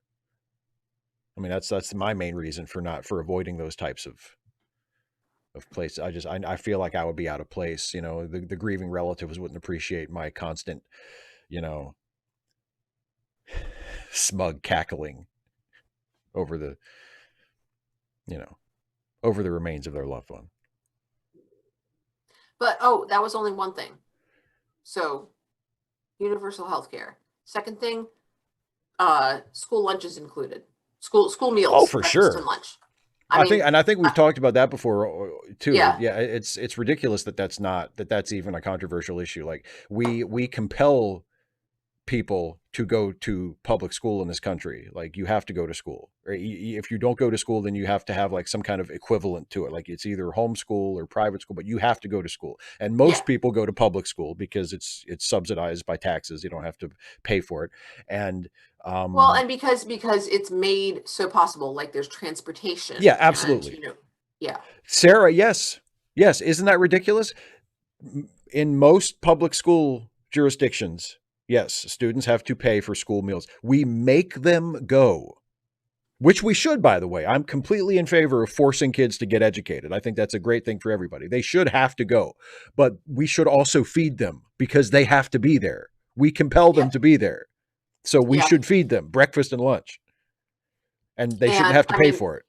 I mean, that's my main reason for avoiding those types of places. I feel like I would be out of place. The grieving relatives wouldn't appreciate my constant, you know, smug cackling over the, you know, over the remains of their loved one. But that was only one thing. So, universal health care. Second thing, school lunches included. School meals. Oh, for sure. And lunch. I think we've talked about that before too. Yeah. Yeah, it's ridiculous that's even a controversial issue. Like we compel people to go to public school in this country. Like, you have to go to school. Right? If you don't go to school, then you have to have like some kind of equivalent to it. Like, it's either homeschool or private school, but you have to go to school. And most people go to public school because it's subsidized by taxes. You don't have to pay for it. And well, and because it's made so possible, like there's transportation. Yeah, absolutely. And, yeah. Sarah, yes. Isn't that ridiculous? In most public school jurisdictions, yes, students have to pay for school meals. We make them go, which we should, by the way. I'm completely in favor of forcing kids to get educated. I think that's a great thing for everybody. They should have to go, but we should also feed them because they have to be there. We compel them to be there. So we should feed them breakfast and lunch. And shouldn't have to pay for it.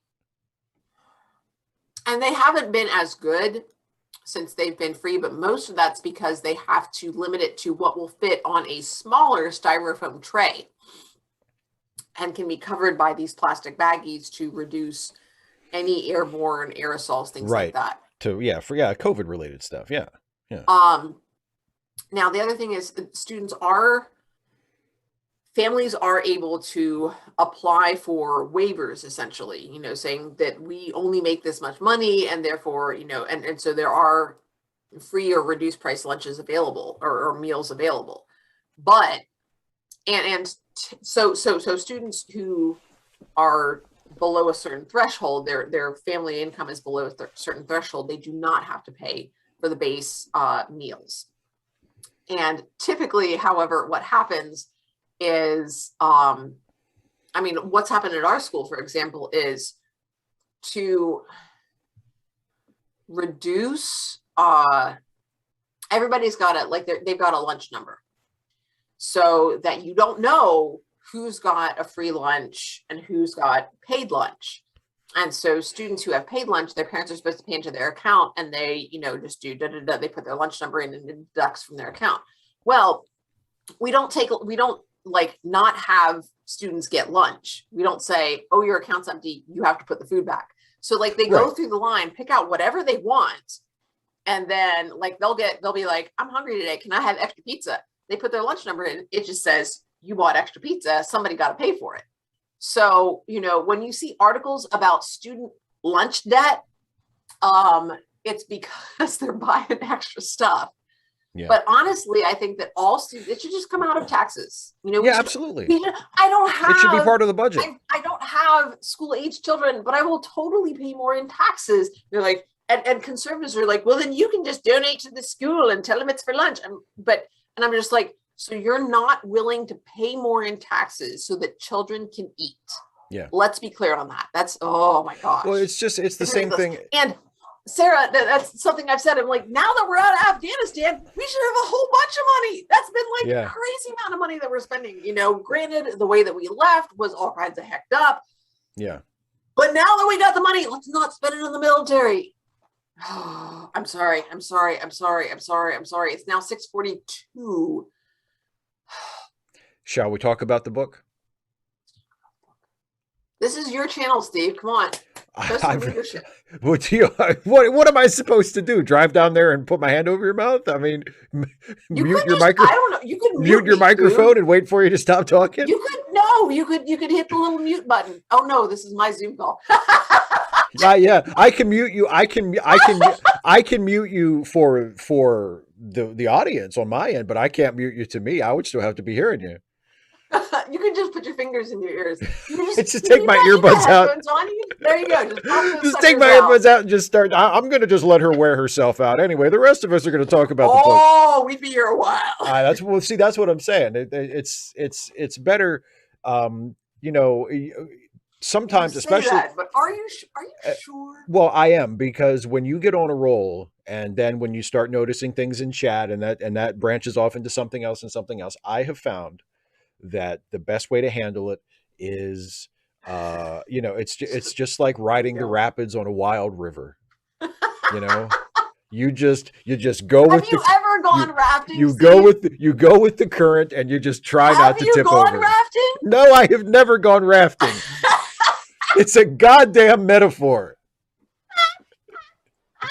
And they haven't been as good since they've been free, but most of that's because they have to limit it to what will fit on a smaller styrofoam tray and can be covered by these plastic baggies to reduce any airborne aerosols, things like that. COVID related stuff. Yeah. Now the other thing is families are able to apply for waivers, essentially, saying that we only make this much money and therefore, and so there are free or reduced price lunches available or meals available. But, so students who are below a certain threshold, their family income is below a certain threshold, they do not have to pay for the base meals. And typically, however, what happens is, what's happened at our school, for example, is to reduce, everybody's got they've got a lunch number so that you don't know who's got a free lunch and who's got paid lunch. And so students who have paid lunch, their parents are supposed to pay into their account, and they, just do they put their lunch number in and it deducts from their account. Well, we don't not have students get lunch. We don't say, oh, your account's empty, you have to put the food back. So they go through the line, pick out whatever they want, and then they'll be like, I'm hungry today, can I have extra pizza? They put their lunch number in, it just says, you bought extra pizza, somebody got to pay for it. So, when you see articles about student lunch debt, it's because they're buying extra stuff. Yeah. But honestly, I think that all students, it should just come out of taxes. Absolutely. It should be part of the budget. I don't have school-age children, but I will totally pay more in taxes. They're like, and conservatives are like, well, then you can just donate to the school and tell them it's for lunch. And I'm just like, so you're not willing to pay more in taxes so that children can eat. Yeah. Let's be clear on that. That's, oh my gosh. Well, it's the same thing. And Sarah, that's something I've said. I'm like, now that we're out of Afghanistan, we should have a whole bunch of money. That's been a crazy amount of money that we're spending. Granted, the way that we left was all kinds of hecked up. Yeah. But now that we got the money, let's not spend it on the military. Oh, I'm sorry. It's now 6:42. Shall we talk about the book? This is your channel, Steve. Come on. What am I supposed to do? Drive down there and put my hand over your mouth? I mean, mute your microphone. I don't know. You could mute your microphone and wait for you to stop talking. You could hit the little mute button. Oh no, this is my Zoom call. Yeah, I can mute you. I can mute you for the audience on my end, but I can't mute you to me. I would still have to be hearing you. You can just put your fingers in your ears. Just take my earbuds out. There you go. Just take my earbuds out and just start. I'm going to just let her wear herself out. Anyway, the rest of us are going to talk about the book. Oh, we'd be here a while. That's what I'm saying. It's better. Sometimes, especially. But are you sure? Well, I am, because when you get on a roll, and then when you start noticing things in chat, and that branches off into something else and something else, I have found that the best way to handle it is, it's just like riding the rapids on a wild river. You just go with. Have you ever gone rafting? You go with the current, and you just try not to tip over. Have you gone rafting? No, I have never gone rafting. It's a goddamn metaphor.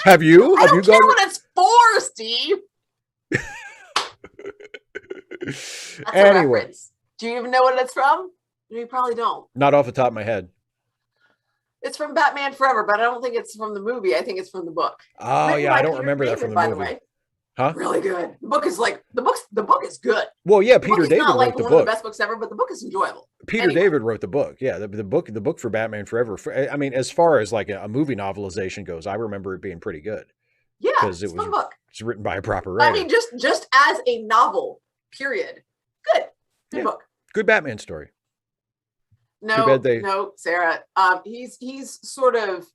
Have you? I don't care what it's for, Steve. That's a reference. Do you even know what it's from? You probably don't. Not off the top of my head. It's from Batman Forever, but I don't think it's from the movie. I think it's from the book. Oh, yeah, I don't remember that from the movie. By the way. Huh? Really good. The book is is good. Well, yeah, Peter David wrote the book. One of the best books ever, but the book is enjoyable. Peter David wrote the book. Yeah, the book for Batman Forever. I mean, as far as like a movie novelization goes, I remember it being pretty good. Yeah, it's a fun book. It's written by a proper writer. I mean, just as a novel, period. Good book. Good Batman story. No, Sarah. He's sort of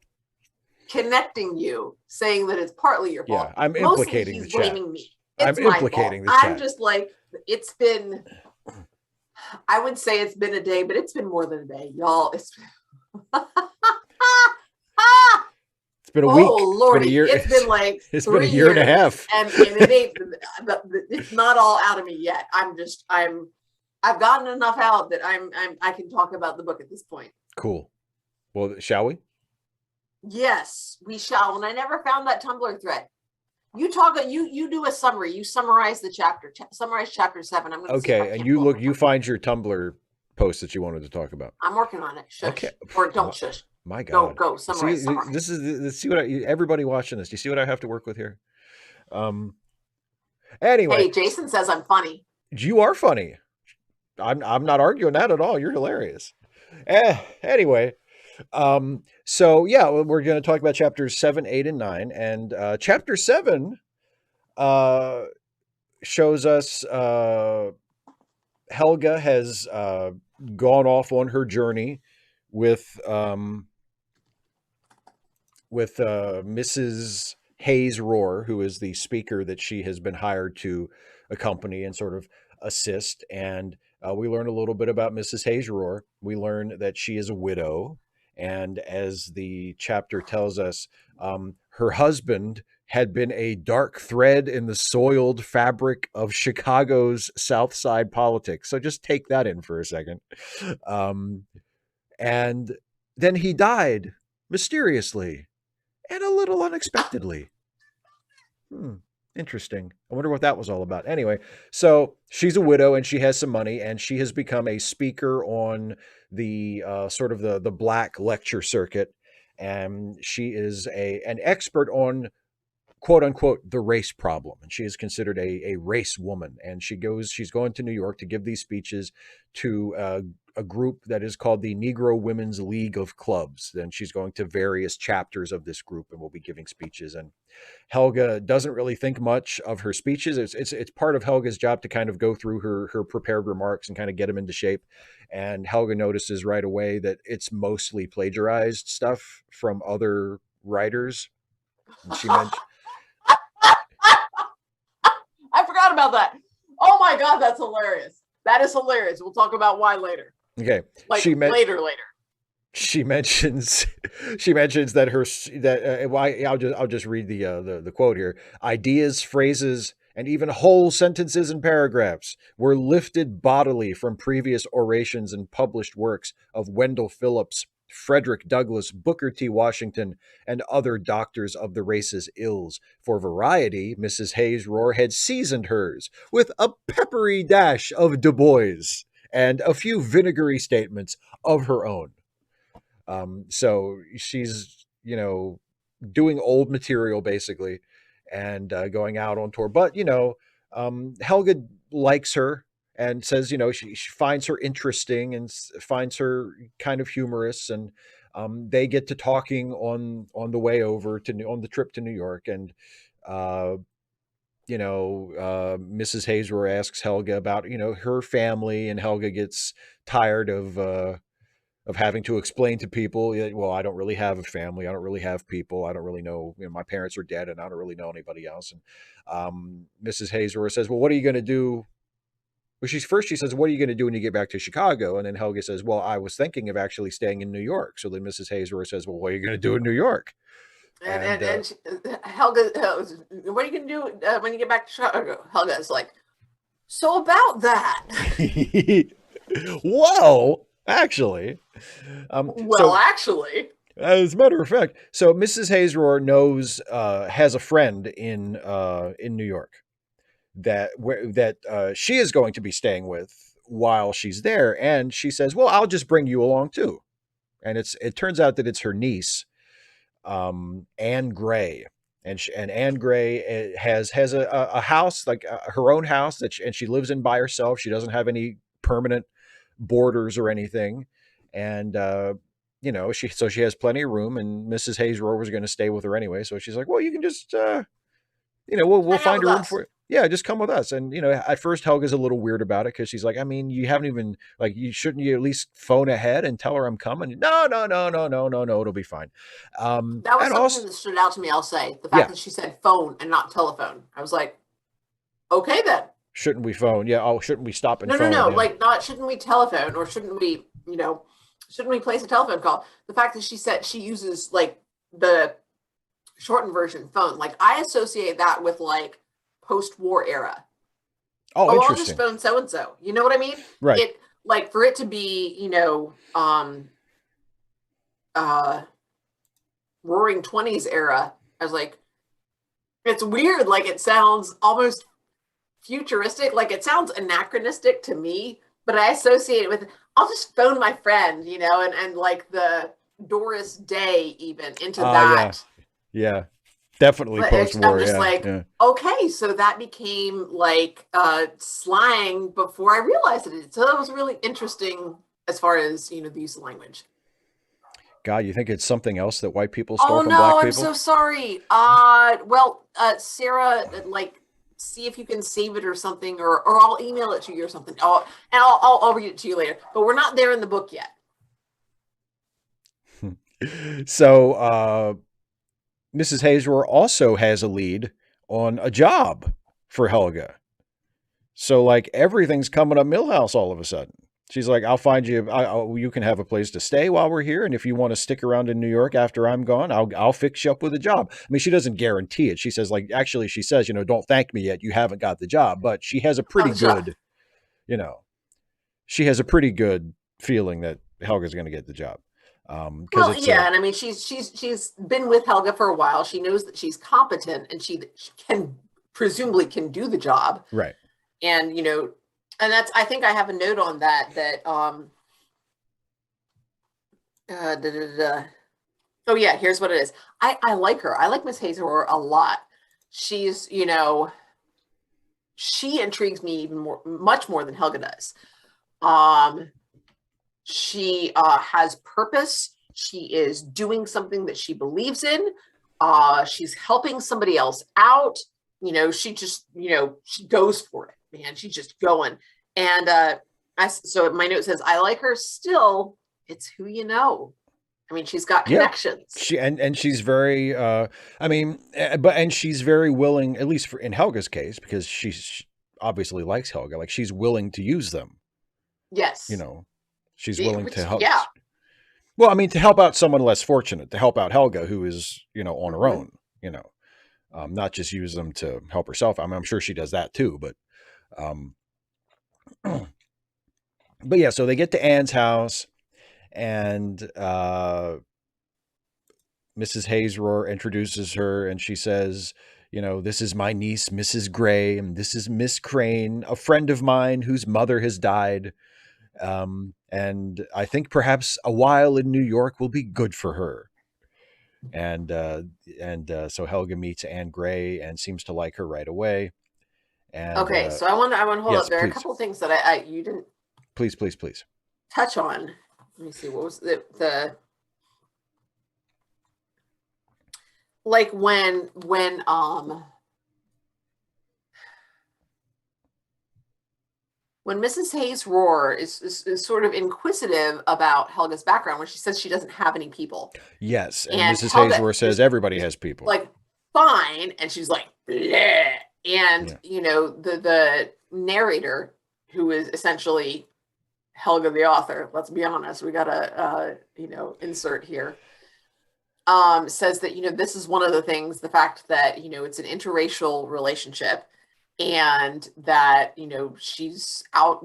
connecting you, saying that it's partly your fault. Yeah, I'm implicating the chat. Blaming me. I'm implicating the chat. I'm just like, I would say it's been a day, but it's been more than a day, y'all. It's It's been a week. Oh It's been a lordy, year. it's been like It's been a 3 year and a years, half. and it ain't. It's not all out of me yet. I've gotten enough out that I can talk about the book at this point. Cool. Well, shall we? Yes, we shall. And I never found that Tumblr thread. You do a summary. You summarize the chapter. Summarize chapter 7. I'm going to see if I Okay, and can't pull up you find your Tumblr post that you wanted to talk about. I'm working on it. Shush. Okay. Or don't shush. My Go, God. go. See, Summarize. this is see what everybody watching this. Do you see what I have to work with here? Anyway, Hey, Jason says I'm funny. you are funny. I'm not arguing that at all. You're hilarious. Anyway, so yeah, we're going to talk about chapters 7, 8, and 9, and chapter 7 shows us Helga has gone off on her journey with Mrs. Hayes Roar, who is the speaker that she has been hired to accompany and sort of assist. And we learn a little bit about Mrs. Hayes Roar. We learn that she is a widow. And as the chapter tells us, her husband had been a dark thread in the soiled fabric of Chicago's South Side politics. So just take that in for a second. And then he died mysteriously and a little unexpectedly. Interesting. I wonder what that was all about. Anyway, so she's a widow and she has some money, and she has become a speaker on the sort of the black lecture circuit, and she is an expert on quote unquote the race problem, and she is considered a race woman, and she's going to New York to give these speeches to a group that is called the Negro Women's League of Clubs. Then she's going to various chapters of this group and will be giving speeches. And Helga doesn't really think much of her speeches. It's part of Helga's job to kind of go through her prepared remarks and kind of get them into shape. And Helga notices right away that it's mostly plagiarized stuff from other writers. And she mentioned I forgot about that. Oh my God, that's hilarious. That is hilarious. We'll talk about why later. Okay. Like later. She mentions that I'll just read the quote here. Ideas, phrases, and even whole sentences and paragraphs were lifted bodily from previous orations and published works of Wendell Phillips, Frederick Douglass, Booker T. Washington, and other doctors of the race's ills. For variety, Mrs. Hayes Roar had seasoned hers with a peppery dash of Du Bois and a few vinegary statements of her own. So she's, doing old material basically, and going out on tour. But, Helga likes her and says, she finds her interesting and finds her kind of humorous. And they get to talking on the way over on the trip to New York. And, Mrs. Hayes Roar asks Helga about, her family, and Helga gets tired of having to explain to people, well, I don't really have a family. I don't really have people. I don't really know, my parents are dead and I don't really know anybody else. And Mrs. Hayes Roar says, well, what are you going to do? Well, she says, what are you going to do when you get back to Chicago? And then Helga says, well, I was thinking of actually staying in New York. So then Mrs. Hayes Roar says, well, what are you going to do in New York? And Helga, what are you going to do when you get back to Chicago? Helga's like, so about that. Well, actually. Actually. As a matter of fact, so Mrs. Hayes Roar knows, has a friend in New York that she is going to be staying with while she's there, and she says, "Well, I'll just bring you along too." And it turns out that it's her niece, Anne Gray, and Anne Gray has a house, like her own house and she lives in by herself. She doesn't have any permanent boarders or anything, and she has plenty of room. And Mrs. Hayes Roar was going to stay with her anyway, so she's like, well, you can just we'll find a room for you. Yeah, just come with us. And at first Helga's a little weird about it, because she's like, I mean, you haven't even, like, shouldn't you at least phone ahead and tell her I'm coming? No, it'll be fine. That was something that stood out to me, I'll say. The fact that she said phone and not telephone. I was like, okay then. Shouldn't we phone? Yeah. Oh, shouldn't we stop and phone? No. Like, shouldn't we telephone, or shouldn't we, shouldn't we place a telephone call? The fact that she said she uses like the shortened version phone. Like I associate that with like post-war era. Oh, Oh, I'll just interesting. phone so and so. You know what I mean? Right. It like for it to be, uh roaring 20s era, I was like, it's weird. Like it sounds almost futuristic. Like it sounds anachronistic to me, but I associate it with I'll just phone my friend, and like the Doris Day even into Yeah. that. Yeah. Definitely But I'm post-war. just Yeah. like, Yeah. okay, so that became like slang before I realized it. So that was really interesting as far as the use of language. God, you think it's something else that white people stole Oh from no, black I'm people? so sorry. Well, Sarah, like, see if you can save it or something, or I'll email it to you or something. I'll read it to you later. But we're not there in the book yet. So, Mrs. Hazor also has a lead on a job for Helga. So, like, everything's coming up Millhouse all of a sudden. She's like, I'll find you. You can have a place to stay while we're here, and if you want to stick around in New York after I'm gone, I'll fix you up with a job. I mean, she doesn't guarantee it. She says, like, actually, she says, don't thank me yet. You haven't got the job, but she has a Oh, pretty the job. good, you know, she has a pretty good feeling that Helga's going to get the job. Because Well, it's yeah, a and I mean, she's been with Helga for a while. She knows that she's competent, and she can presumably can do the job. right. And and that's I think I have a note on that da, da, da. Oh yeah, here's what it is. I like her. I like Miss Hazor a lot. She's she intrigues me even more, much more than Helga does. Um, she has purpose. She is doing something that she believes in. She's helping somebody else out. She just she goes for it, man. She's just going. And so my note says, I like her still. It's who you know. I mean, she's got Yeah. connections. And she's very I mean and she's very willing, at least in Helga's case, because she obviously likes Helga, like she's willing to use them. You Yes. know, she's willing to help. Yeah. Well, I mean, to help out someone less fortunate, to help out Helga, who is, on her Mm-hmm. own, not just use them to help herself. I mean, I'm sure she does that too, um, but yeah, so they get to Anne's house and, Mrs. Hazor introduces her and she says, this is my niece, Mrs. Gray, and this is Miss Crane, a friend of mine whose mother has died. And I think perhaps a while in New York will be good for her. And so Helga meets Anne Gray and seems to like her right away. And Okay, so I want to hold yes, up. There are a please, couple things that I you didn't please, please, please. touch on. Let me see. What was the like when Mrs. Hayes Roar is sort of inquisitive about Helga's background, when she says she doesn't have any people, Yes, and and Mrs. Helga Hazor says everybody has people. like fine, and she's like bleh. And Yeah, the narrator, who is essentially Helga the author, let's be honest, we gotta insert here, says that this is one of the things, the fact that it's an interracial relationship, and that she's out,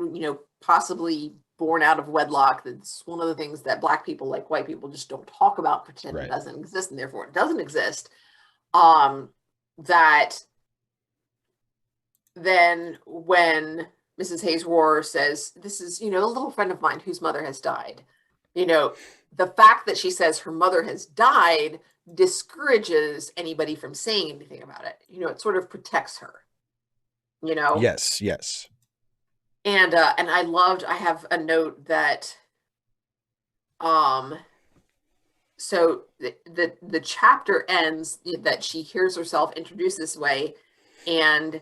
possibly born out of wedlock. That's one of the things that Black people, like white people, just don't talk about, pretend it right. doesn't exist, and therefore it doesn't exist. That then when Mrs. Hayes Roar says, this is a little friend of mine whose mother has died, the fact that she says her mother has died discourages anybody from saying anything about it. It sort of protects her. Yes, yes. And I have a note that so the chapter ends that she hears herself introduced this way, and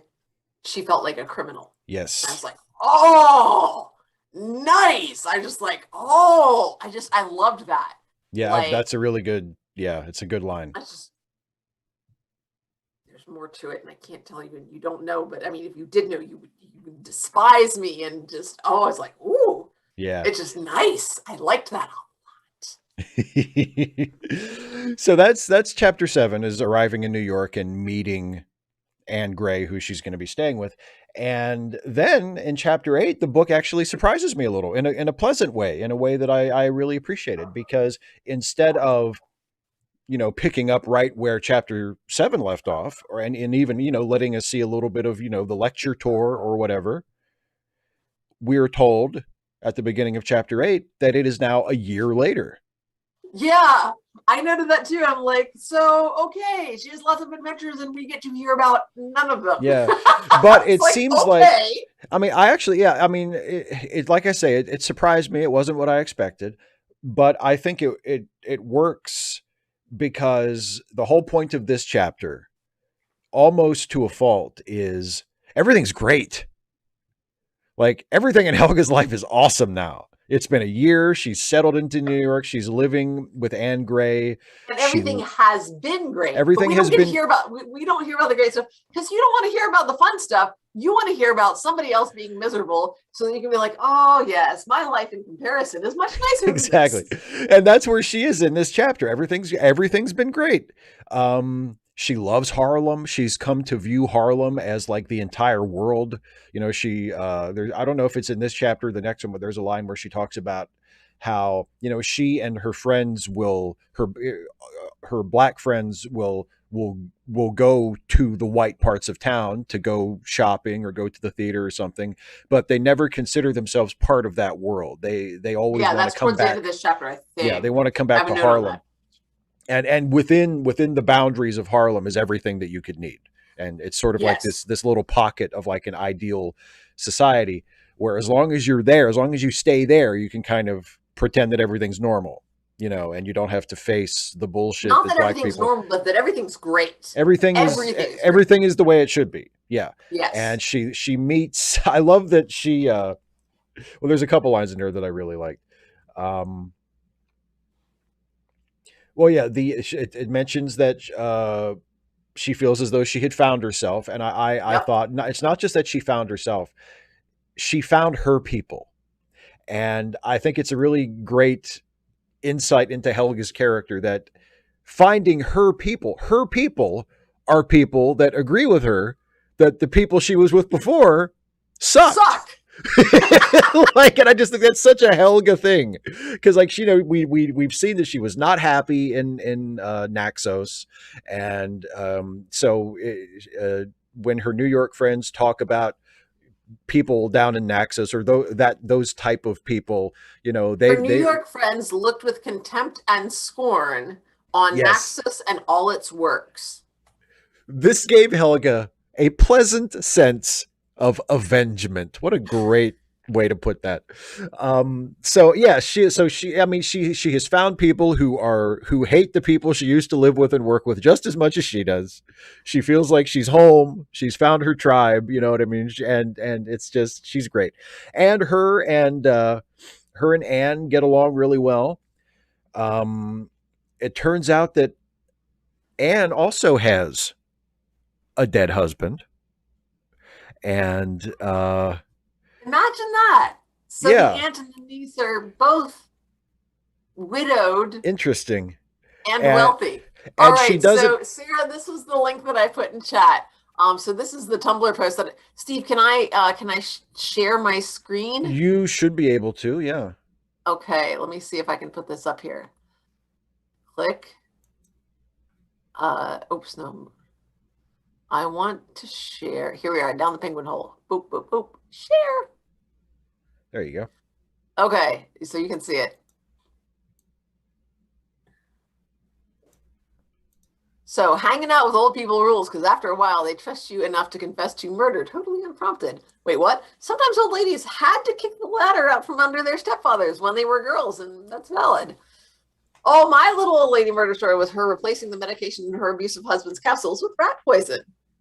she felt like a criminal. And I was Yes. like, oh, nice. I just like, oh, I loved that. Yeah, Like, that's a really good, yeah, it's a good line. I just, there's more to it, and I can't tell you, and you don't know, but I mean, if you did know, you would despise me, and just, oh, I was like, ooh, Yeah. it's just nice. I liked that So that's chapter 7, is arriving in New York and meeting Anne Gray, who she's going to be staying with. And then in chapter 8, the book actually surprises me a little in a pleasant way, in a way that I really appreciated, because instead of, picking up right where chapter 7 left off, and even, letting us see a little bit of, the lecture tour or whatever, we're told at the beginning of chapter 8 that it is now a year later. Yeah, I noted that too. I'm like, so okay, she has lots of adventures, and we get to hear about none of them. Yeah, but it like, seems like, I mean, like I say, it surprised me. It wasn't what I expected, but I think it works, because the whole point of this chapter, almost to a fault, is everything's great. Like, everything in Helga's life is awesome now. It's been a year. She's settled into New York. She's living with Anne Gray. And everything has been great. Everything but we has don't been. We don't hear about the great stuff, because you don't want to hear about the fun stuff. You want to hear about somebody else being miserable, so that you can be like, oh yes, my life in comparison is much nicer. Exactly. And that's where she is in this chapter. Everything's been great. She loves Harlem. She's come to view Harlem as like the entire world. I don't know if it's in this chapter or the next one, but there's a line where she talks about how, she and her friends her black friends will go to the white parts of town to go shopping or go to the theater or something, but they never consider themselves part of that world. They always want to come back. The end of this chapter, I think. Yeah, they want to come back to Harlem. And within the boundaries of Harlem is everything that you could need. And it's sort of like this little pocket of like an ideal society, where as long as you're there, as long as you stay there, you can kind of pretend that everything's normal, and you don't have to face the bullshit. Not that everything's normal, but that everything's great. Everything is the way it should be. Yeah. Yes. And she meets, I love that she, well, there's a couple lines in there that I really liked. Well, yeah, it mentions that she feels as though she had found herself, and I thought, no, it's not just that she found herself; she found her people, and I think it's a really great insight into Helga's character, that finding her people are people that agree with her that the people she was with before suck. Like, and I just think that's such a Helga thing, because like, we've seen that she was not happy in Naxos, and so when her New York friends talk about people down in Naxos, or those type of people, her New York friends looked with contempt and scorn on Naxos and all its works. This gave Helga a pleasant sense of avengement. What a great way to put that. So yeah, she has found people who hate the people she used to live with and work with just as much as she does. She feels like she's home. She's found her tribe. You know what I mean? And it's just, she's great. And her and Anne get along really well. It turns out that Anne also has a dead husband. And imagine that. So the aunt and the niece are both widowed. Interesting. And wealthy. All right, so Sarah, this was the link that I put in chat. So this is the Tumblr post that Steve, can I share my screen? You should be able to, yeah. Okay, let me see if I can put this up here. Click. Oops, no. I want to share. Here we are, down the penguin hole. Boop, boop, boop. Share. There you go. Okay, so you can see it. So hanging out with old people rules, because after a while they trust you enough to confess to murder totally unprompted. Wait, what? Sometimes old ladies had to kick the ladder out from under their stepfathers when they were girls, and that's valid. Oh, my little old lady murder story was her replacing the medication in her abusive husband's capsules with rat poison.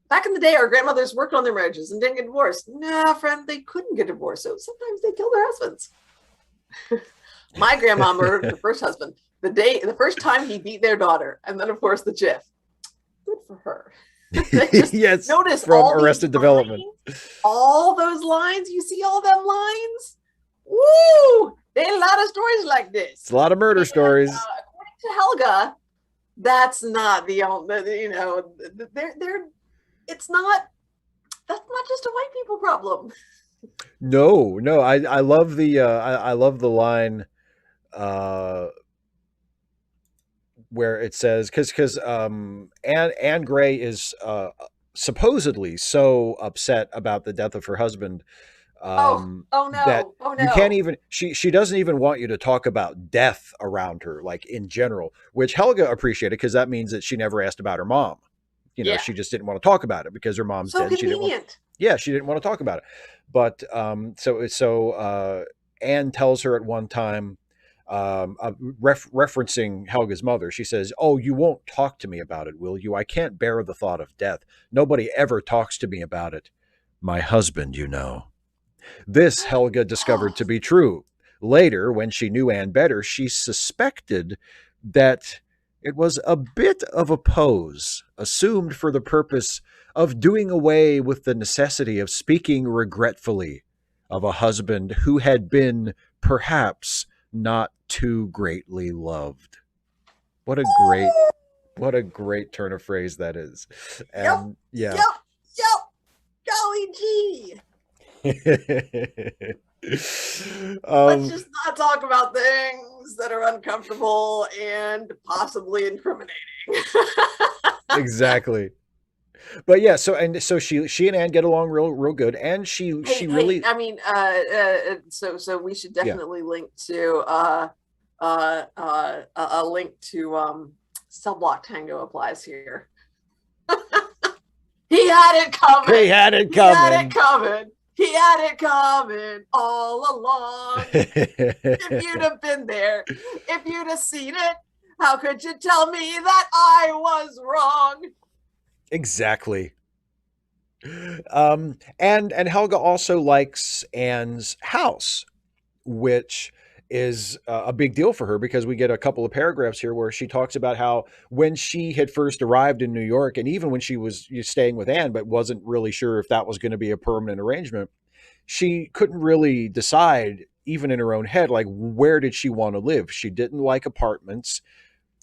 Back in the day, our grandmothers worked on their marriages and didn't get divorced. Nah, friend, they couldn't get divorced, so sometimes they killed their husbands. My grandma murdered her first husband the first time he beat their daughter, and then, of course, the GIF. Good for her. Yes, notice from Arrested Development. All those lines, you see all them lines? Woo! There are a lot of stories like this. It's a lot of murder stories. to Helga, that's not the only, they're it's not, that's not just a white people problem. No, no, I love I love the line uh where it says because Anne Gray is supposedly so upset about the death of her husband Oh, oh that no, oh you can't no. even she doesn't even want you to talk about death around her, like in general, which Helga appreciated because that means that she never asked about her mom. You know, Yeah. she just didn't want to talk about it because her mom's So dead and she didn't want. convenient. Yeah, she didn't want to talk about it. But Anne tells her at one time, referencing Helga's mother, she says, "Oh, you won't talk to me about it, will you? I can't bear the thought of death. Nobody ever talks to me about it. My husband, you know." This Helga discovered to be true. Later, when she knew Anne better, she suspected that it was a bit of a pose, assumed for the purpose of doing away with the necessity of speaking regretfully of a husband who had been, perhaps, not too greatly loved. What a great what a great turn of phrase that is. Yep, And yeah. yep, yep. Golly gee. Let's um just not talk about things that are uncomfortable and possibly incriminating. exactly. But yeah, so she and Anne get along real good, and she Hey, really I mean, so we should yeah. definitely link to a link to cell block tango applies here. He had it He coming. had it He had it coming. coming. He had it coming all along. If you'd have been there, if you'd have seen it, how could you tell me that I was wrong? exactly. And Helga also likes Anne's house, which is a big deal for her because we get a couple of paragraphs here where she talks about how when she had first arrived in New York, and even when she was staying with Anne, but wasn't really sure if that was going to be a permanent arrangement, she couldn't really decide, even in her own head, like where did she want to live. She didn't like apartments.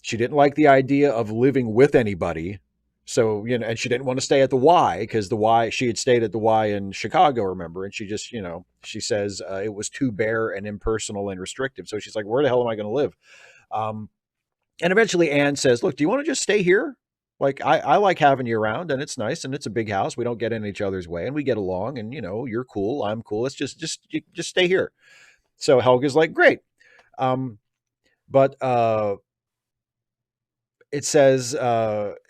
She didn't like the idea of living with anybody. So, and she didn't want to stay at the Y because the Y, she had stayed at the Y in Chicago, remember? And she just, she says it was too bare and impersonal and restrictive. So she's like, where the hell am I going to live? Um, and eventually Anne says, look, do you want to just stay here? Like, I like having you around and it's nice and it's a big house. We don't get in each other's way and we get along and, you're cool. I'm cool. Let's just stay here. So Helga's like, great. But it says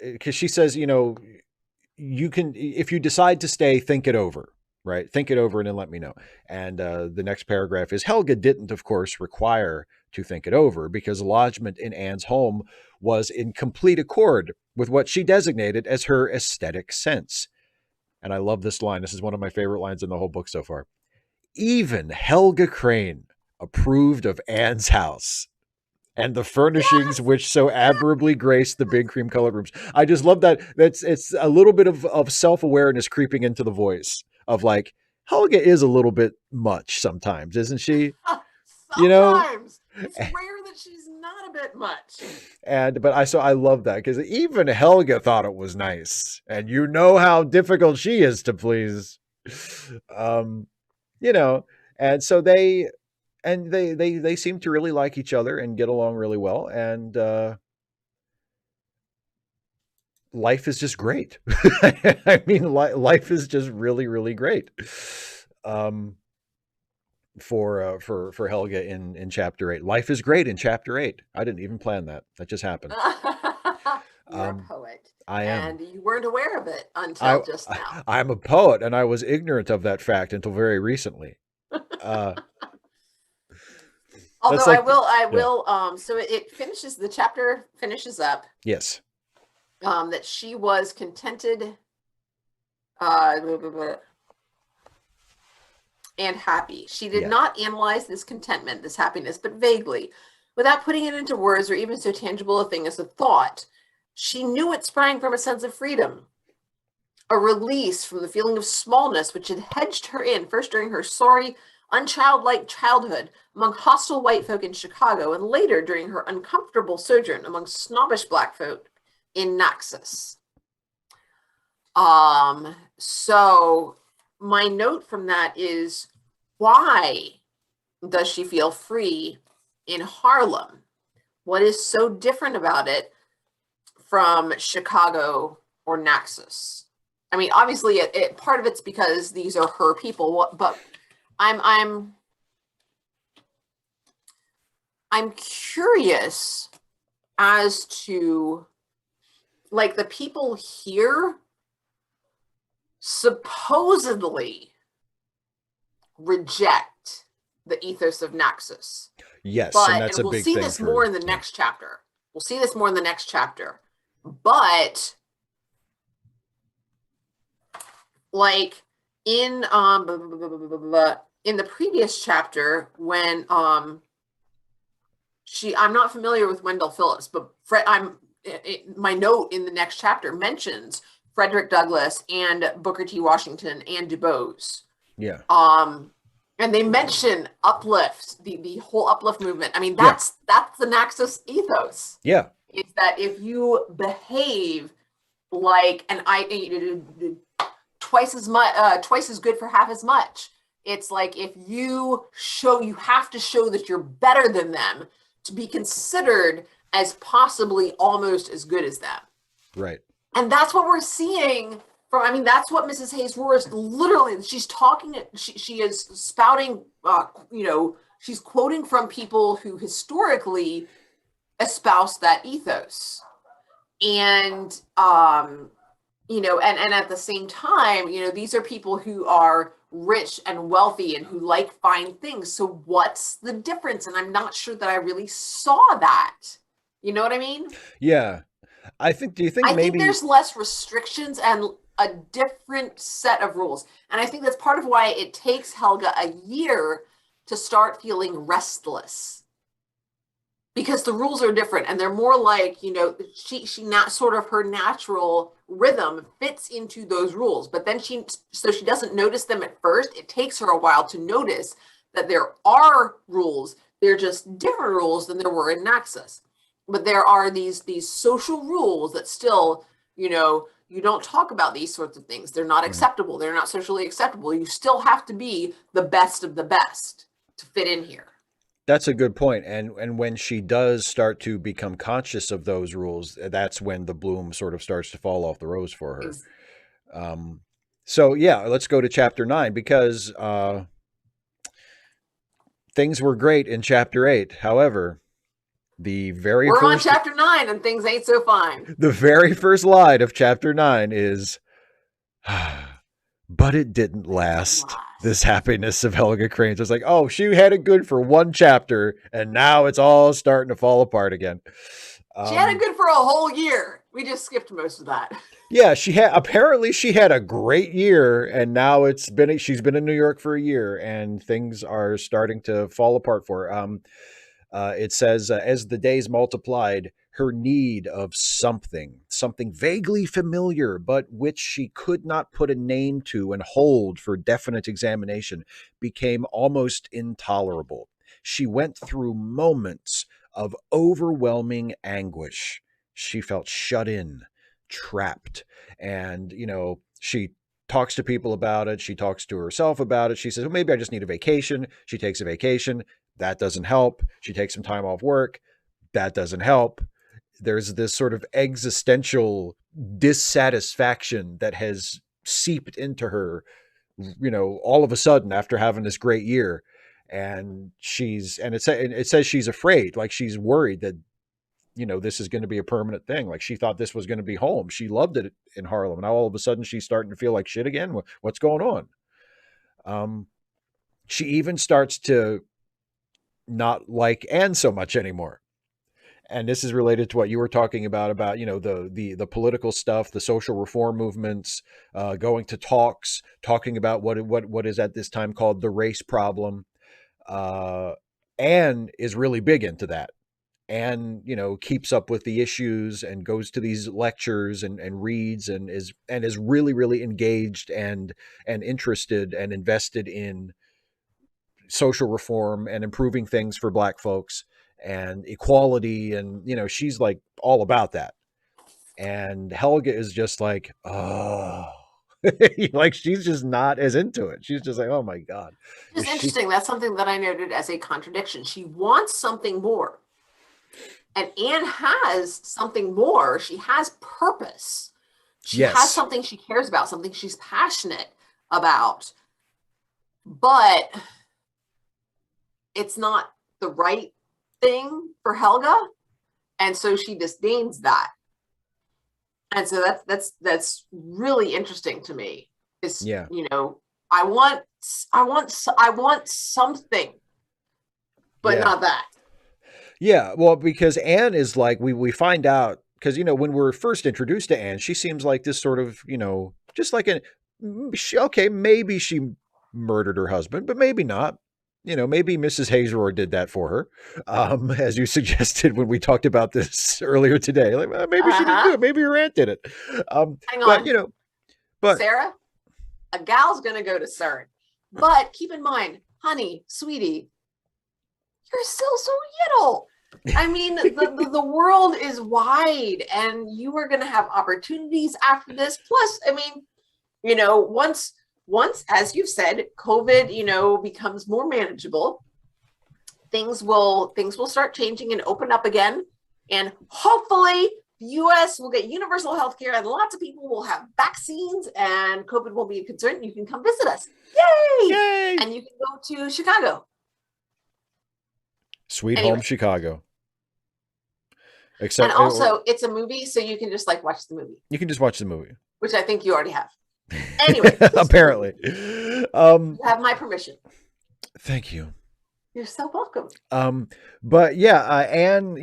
because she says you can, if you decide to stay, think it over, right? Think it over and then let me know. And the next paragraph is Helga didn't, of course, require to think it over because lodgment in Anne's home was in complete accord with what she designated as her aesthetic sense. And I love this line. This is one of my favorite lines in the whole book so far. Even Helga Crane approved of Anne's house and the furnishings Yes, which so yes. admirably grace the big cream colored rooms. I just love that. It's a little bit of self-awareness creeping into the voice of like, Helga is a little bit much sometimes, isn't she? You know? Sometimes it's rare that she's not a bit much. And but I love that because even Helga thought it was nice. And you know how difficult she is to please. Um, you know, and so they seem to really like each other and get along really well. And life is just great. I mean, life is just really, really great. Um, for Helga in chapter 8, life is great in chapter 8. I didn't even plan that. That just happened. You're a Um, poet, I am. and you weren't aware of it I until just now. I'm a poet, and I was ignorant of that fact until very recently. Uh, Although that's I like, will, I yeah, will. So it finishes. The chapter finishes up. yes, That she was contented. Uh, and happy. She did yeah, not analyze this contentment, this happiness, but vaguely, without putting it into words or even so tangible a thing as a thought. She knew it sprang from a sense of freedom, a release from the feeling of smallness which had hedged her in, first during her sorry, unchildlike childhood among hostile white folk in Chicago, and later during her uncomfortable sojourn among snobbish black folk in Naxos. So my note from that is, why does she feel free in Harlem? What is so different about it from Chicago or Naxos? I mean, obviously, part of it's because these are her people, but I'm curious as to, like, the people here supposedly reject the ethos of Naxos. Yes, and that's and a we'll big see thing this for, more in the next chapter. We'll see this more in the next chapter. But like in the previous chapter, when I'm not familiar with Wendell Phillips, but my note in the next chapter mentions Frederick Douglass and Booker T. Washington and Du Bois. Yeah. And they mention uplift, the whole uplift movement. I mean, that's the Naxos ethos. Yeah. It's that if you behave like twice as good for half as much. It's like, if you have to show that you're better than them to be considered as possibly almost as good as them. Right. And that's what we're seeing from, I mean, that's what Mrs. Hayes Roars literally, she's talking, she is spouting, she's quoting from people who historically espouse that ethos. And, and at the same time, these are people who are rich and wealthy and who like fine things. So what's the difference? And I'm not sure that I really saw that. You know what I mean? Yeah. I think there's less restrictions and a different set of rules. And I think that's part of why it takes Helga a year to start feeling restless. Because the rules are different and they're more like, she not sort of her natural rhythm fits into those rules. But then she doesn't notice them at first. It takes her a while to notice that there are rules. They're just different rules than there were in Naxos. But there are these social rules that still, you don't talk about these sorts of things. They're not acceptable. They're not socially acceptable. You still have to be the best of the best to fit in here. That's a good point. And when she does start to become conscious of those rules, that's when the bloom sort of starts to fall off the rose for her. So yeah, let's go to chapter 9, because things were great in chapter 8. However, we're on chapter 9 and things ain't so fine. The very first line of chapter 9 is, but it didn't last. This happiness of Helga Crane's. It's like, oh, she had it good for one chapter, and now it's all starting to fall apart again. She had it good for a whole year. We just skipped most of that. Yeah, she had a great year, and now she's been in New York for a year, and things are starting to fall apart for her. It says, as the days multiplied, her need of something vaguely familiar, but which she could not put a name to and hold for definite examination, became almost intolerable. She went through moments of overwhelming anguish. She felt shut in, trapped, and, she talks to people about it. She talks to herself about it. She says, well, maybe I just need a vacation. She takes a vacation. That doesn't help. She takes some time off work. That doesn't help. There's this sort of existential dissatisfaction that has seeped into her, all of a sudden after having this great year. And it says she's afraid, like she's worried that, this is going to be a permanent thing. Like she thought this was going to be home. She loved it in Harlem. Now all of a sudden she's starting to feel like shit again. What's going on? She even starts to not like Anne so much anymore. And this is related to what you were talking about, the political stuff, the social reform movements, going to talks, talking about what is at this time called the race problem. Anne is really big into that. Anne, keeps up with the issues and goes to these lectures and reads and is really, really engaged and interested and invested in social reform and improving things for Black folks and equality, and she's like all about that. And Helga is just like, oh, like she's just not as into it. She's just like, oh my god, Which is is she? interesting. That's something that I noted as a contradiction. She wants something more. And Anne has something more. She has purpose. She has Yes, something she cares about, something she's passionate about. But it's not the right thing for Helga. And so she disdains that. And so that's really interesting to me. Is, yeah, I want something, but yeah. not that. Yeah, well, because Anne is like we find out because when we're first introduced to Anne, she seems like this sort of just like okay, maybe she murdered her husband, but maybe not. Maybe Mrs. Hazor did that for her, as you suggested when we talked about this earlier today. Like maybe she didn't do Uh-huh. it. Maybe her aunt did it. Hang But on. but Sarah, a gal's gonna go to CERN. But keep in mind, honey, sweetie, you're still so little. I mean, the world is wide and you are going to have opportunities after this. Plus, I mean, once, as you've said, COVID, becomes more manageable, things will start changing and open up again. And hopefully the US will get universal health care and lots of people will have vaccines and COVID won't be a concern. You can come visit us. Yay! yay, And you can go to Chicago. sweet home Anyway. Chicago. And Except also, it's a movie, so you can just like watch the movie, you can just watch the movie. which I think you already have. Anyway, Apparently. You have my permission. Thank you. You're so welcome. But yeah, Anne,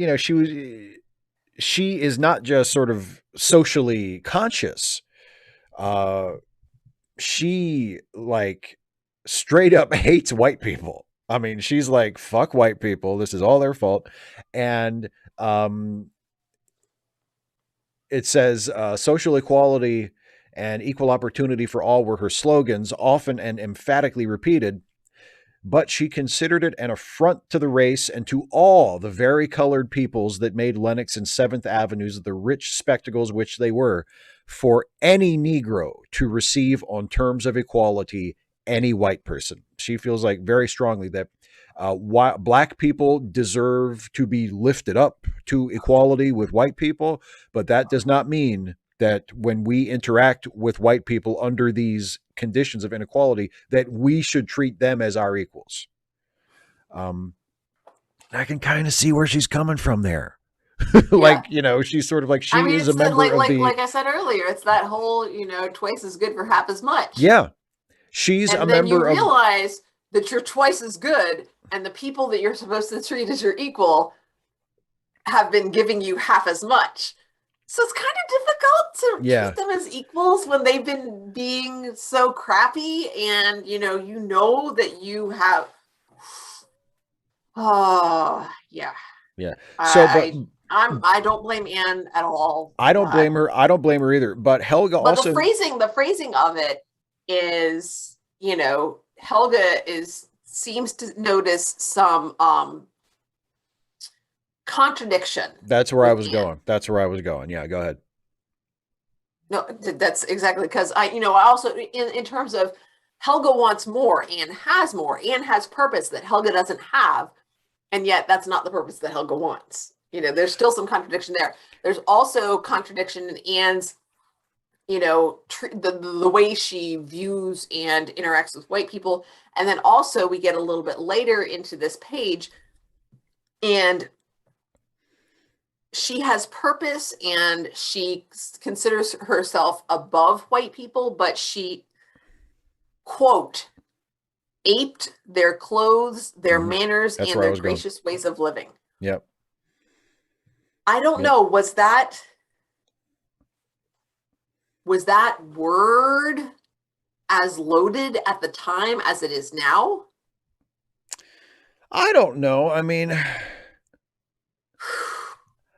she is not just sort of socially conscious. She like straight up hates white people. I mean, she's like, fuck white people. This is all their fault. And it says social equality and equal opportunity for all were her slogans, often and emphatically repeated. But she considered it an affront to the race and to all the varicolored peoples that made Lenox and Seventh Avenues the rich spectacles which they were, for any Negro to receive on terms of equality any white person. She feels like very strongly that Black people deserve to be lifted up to equality with white people, but that does not mean that when we interact with white people under these conditions of inequality, that we should treat them as our equals. I can kind of see where she's coming from there. Like, Yeah. she's sort of like, I she mean, is a it's that member of the, like I said earlier, it's that whole, twice as good for half as much. yeah, she's a And then you member of, realize that you're twice as good and the people that you're supposed to treat as your equal have been giving you half as much. So it's kind of difficult to yeah, treat them as equals when they've been being so crappy and that you have yeah. yeah. So, but I don't blame Anne at all. I don't blame her. I don't blame her either. But Helga But also, the phrasing of it is, Helga seems to notice some contradiction that's where I with was Anne. going. That's where I was going. Yeah, go ahead. No, that's exactly because I also in terms of Helga wants more, Anne has more, Anne has purpose that Helga doesn't have, and yet that's not the purpose that Helga wants. There's still some contradiction there. There's also contradiction in Anne's, the way she views and interacts with white people, and then also we get a little bit later into this page, and she has purpose and she considers herself above white people, but she, quote, aped their clothes, their manners, That's and where I their was going. gracious ways of living. Yep. I don't know. Was that word as loaded at the time as it is now? I don't know.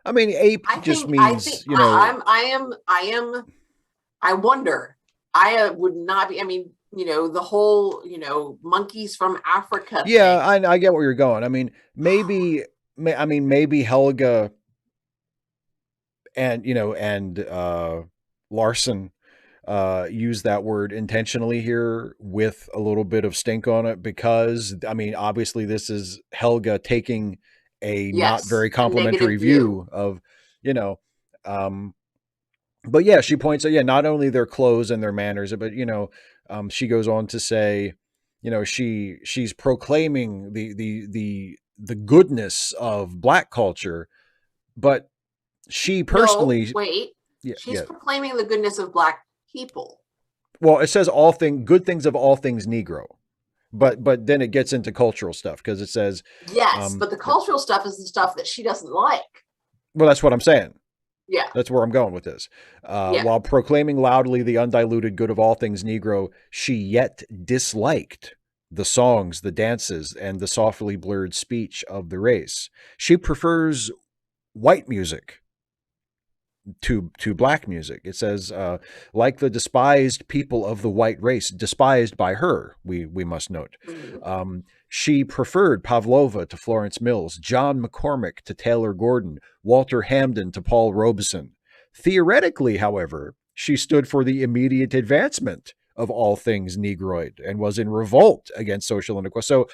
Ape just means, I wonder. I would not be. I mean, the whole, monkeys from Africa Yeah, thing. I get where you're going. I mean, maybe Helga and Larson use that word intentionally here with a little bit of stink on it, because I mean, obviously this is Helga taking a not very Yes, a complimentary negative view. view of, you know, um, but yeah, she points out, yeah, not only their clothes and their manners, but she goes on to say, she's proclaiming the goodness of black culture, but she No, personally, wait. yeah, She's yeah. proclaiming the goodness of Black people. Well, it says good things of all things Negro, but then it gets into cultural stuff because it says, Yes, but the cultural stuff is the stuff that she doesn't like. well, that's what I'm saying. Yeah, That's where I'm going with this. yeah. While proclaiming loudly the undiluted good of all things Negro, she yet disliked the songs, the dances, and the softly blurred speech of the race. She prefers white music to black music. It says, like the despised people of the white race, despised by her, we must note. Mhm. She preferred Pavlova to Florence Mills, John McCormick to Taylor Gordon, Walter Hamden to Paul Robeson. Theoretically, however, she stood for the immediate advancement of all things Negroid and was in revolt against social inequality. So,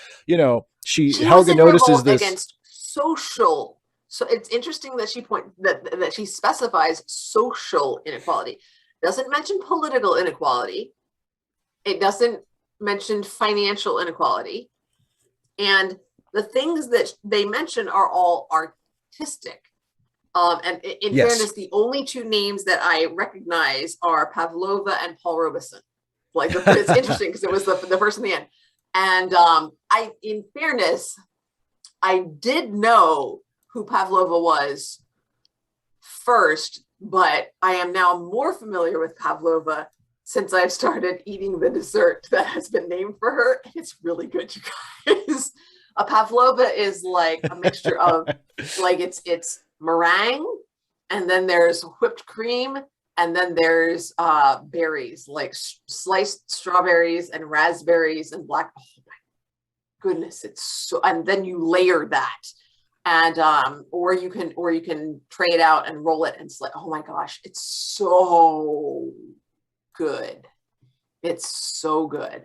She was Helga in notices revolt this. against social. So it's interesting that that she specifies social inequality. Doesn't mention political inequality. It doesn't mention financial inequality. And the things that they mention are all artistic. And in Yes. fairness, the only two names that I recognize are Pavlova and Paul Robeson. It's interesting because it was the first and the end. And in fairness, I did know who Pavlova was first, but I am now more familiar with Pavlova since I've started eating the dessert that has been named for her. And it's really good, you guys. A Pavlova is like a mixture of it's meringue, and then there's whipped cream, and then there's berries, like sliced strawberries and raspberries and black. Oh my goodness, it's so. And then you layer that, and or you can tray it out and roll it and slice. Oh my gosh, it's so good. It's so good.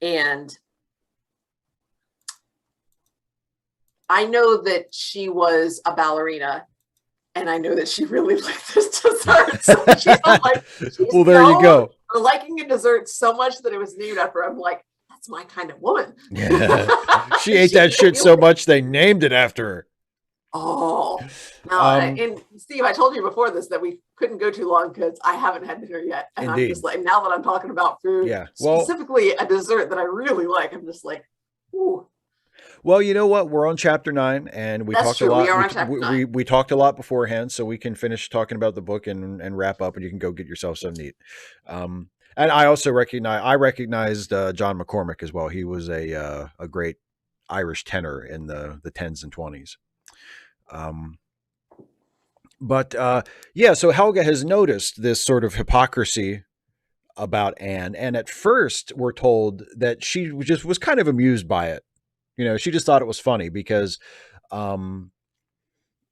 And I know that she was a ballerina, and I know that she really liked this dessert. So she's Well, there you known go. for liking a dessert so much that it was named after her. I'm like, that's my kind of woman. Yeah. She ate She that shit so really. much they named it after her. Oh, now, Um, and Steve, I told you before this that we couldn't go too long because I haven't had dinner yet, and I'm just Indeed. like, now that I'm talking about food, Yeah. specifically a dessert that I really like, I'm just like, ooh, Well, you know what? We're on chapter 9, and we that's talked a true. We lot. are on chapter nine. We talked a lot beforehand, so we can finish talking about the book and wrap up, and you can go get yourself some neat. And I also recognized John McCormick as well. He was a great Irish tenor in the tens and twenties. Um, but yeah, so Helga has noticed this sort of hypocrisy about Anne, and at first we're told that she just was kind of amused by it. She just thought it was funny because, um,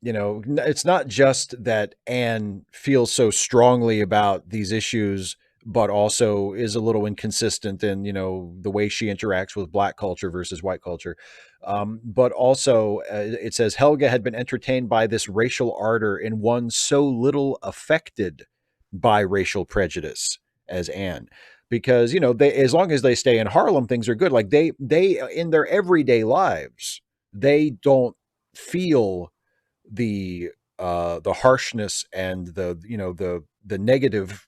it's not just that Anne feels so strongly about these issues, but also is a little inconsistent in, the way she interacts with black culture versus white culture. But also, it says Helga had been entertained by this racial ardor in one so little affected by racial prejudice as Anne. Because they, as long as they stay in Harlem, things are good. Like they in their everyday lives, they don't feel the harshness and the negative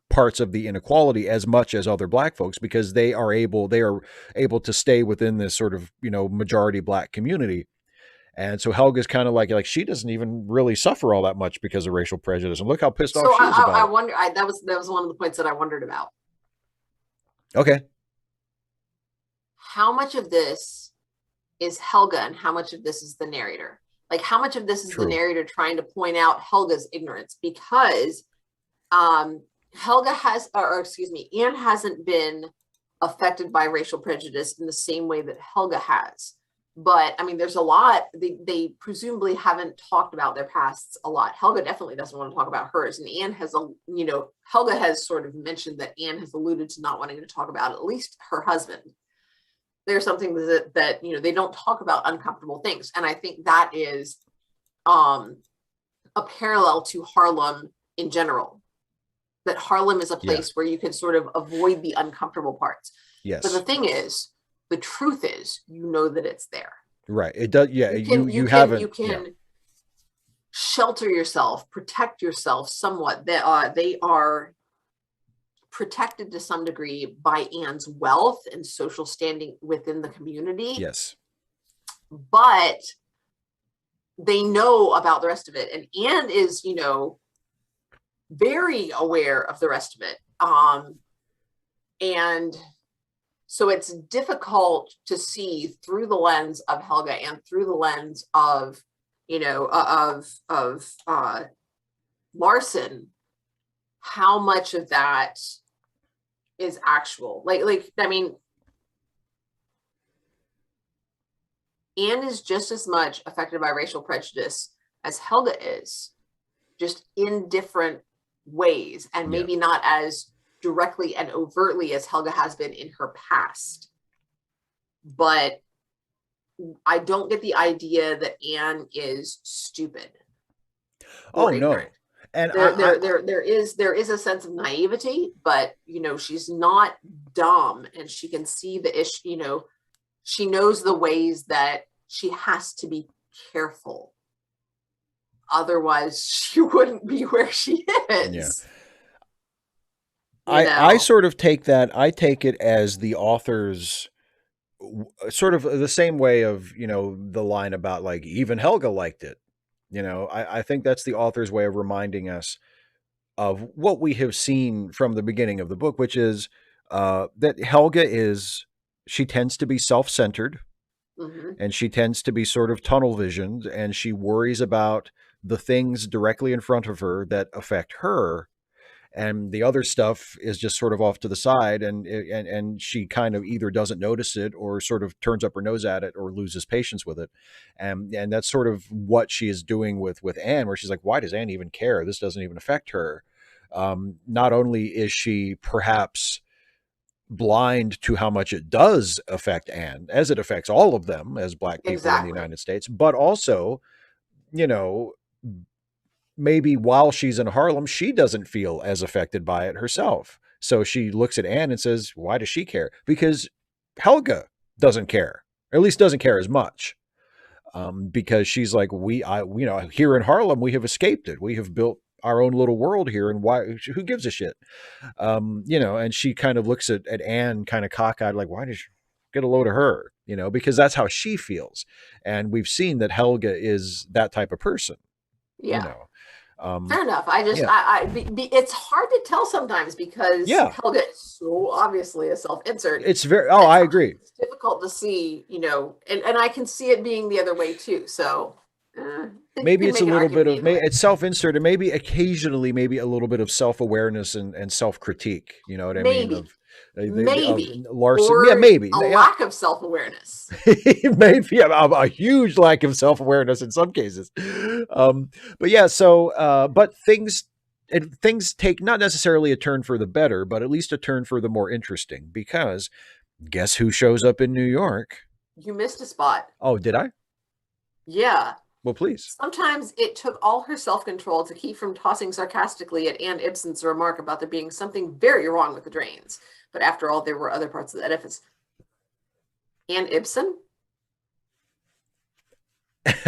parts of the inequality as much as other black folks, because they are able to stay within this sort of majority black community. And so Helga's kind of like she doesn't even really suffer all that much because of racial prejudice, and look how pissed off So she is about I it. wonder. That was one of the points that I wondered about. Okay. How much of this is Helga, and how much of this is the narrator? Like, how much of this is the True. narrator trying to point out Helga's ignorance? Because, um, Helga has, or excuse me, Anne hasn't been affected by racial prejudice in the same way that Helga has. But I mean, there's a lot, they presumably haven't talked about their pasts a lot. Helga definitely doesn't want to talk about hers. And Anne has, Helga has sort of mentioned that Anne has alluded to not wanting to talk about at least her husband. There's something that they don't talk about uncomfortable things. And I think that is a parallel to Harlem in general, that Harlem is a Yeah. place where you can sort of avoid the uncomfortable parts. But the Yes. thing is, the truth is, that it's there. Right. It does. Yeah. You You haven't. Yeah. can shelter yourself, protect yourself somewhat. They are protected to some degree by Anne's wealth and social standing within the community. Yes. But they know about the rest of it. And Anne is, very aware of the rest of it. And so it's difficult to see through the lens of Helga and through the lens of, Larson, how much of that is actual. I mean, Anne is just as much affected by racial prejudice as Helga is, just in different ways, and maybe not as directly and overtly as Helga has been in her past. But I don't get the idea that Anne is stupid. Oh no. And there is a sense of naivety, but she's not dumb, and she can see the issue. She knows the ways that she has to be careful. Otherwise, she wouldn't be where she is. Yeah. I sort of take that. I take it as the author's sort of the same way of, the line about like even Helga liked it. I think that's the author's way of reminding us of what we have seen from the beginning of the book, which is that Helga she tends to be self-centered. Mm-hmm. And she tends to be sort of tunnel visioned, and she worries about the things directly in front of her that affect her, and the other stuff is just sort of off to the side, and she kind of either doesn't notice it or sort of turns up her nose at it or loses patience with it. And that's sort of what she is doing with Anne, where she's like, why does Anne even care? This doesn't even affect her. Not only is she perhaps blind to how much it does affect Anne, as it affects all of them as Black people in the United States, but also, maybe while she's in Harlem, she doesn't feel as affected by it herself. So she looks at Anne and says, why does she care? Because Helga doesn't care, or at least doesn't care as much. Because she's like, here in Harlem, we have escaped it. We have built our own little world here, and who gives a shit? And she kind of looks at Anne kind of cockeyed, like, why did you get a load of her? Because that's how she feels. And we've seen that Helga is that type of person. Yeah. Fair enough. It's hard to tell sometimes because Helga is so obviously a self-insert. It's I agree. It's difficult to see, and I can see it being the other way too. So maybe it's a little bit of it's self-insert, and maybe occasionally a little bit of self-awareness and self-critique. You know what I mean? Maybe Larson, or maybe a lack of self-awareness. Maybe a huge lack of self-awareness in some cases. But yeah, so but things take not necessarily a turn for the better, but at least a turn for the more interesting, because guess who shows up in New York? You missed a spot. Oh, did I? Yeah. Well, please. Sometimes it took all her self-control to keep from tossing sarcastically at Anne Ibsen's remark about there being something very wrong with the drains. But after all, there were other parts of the edifice. Anne Ibsen? I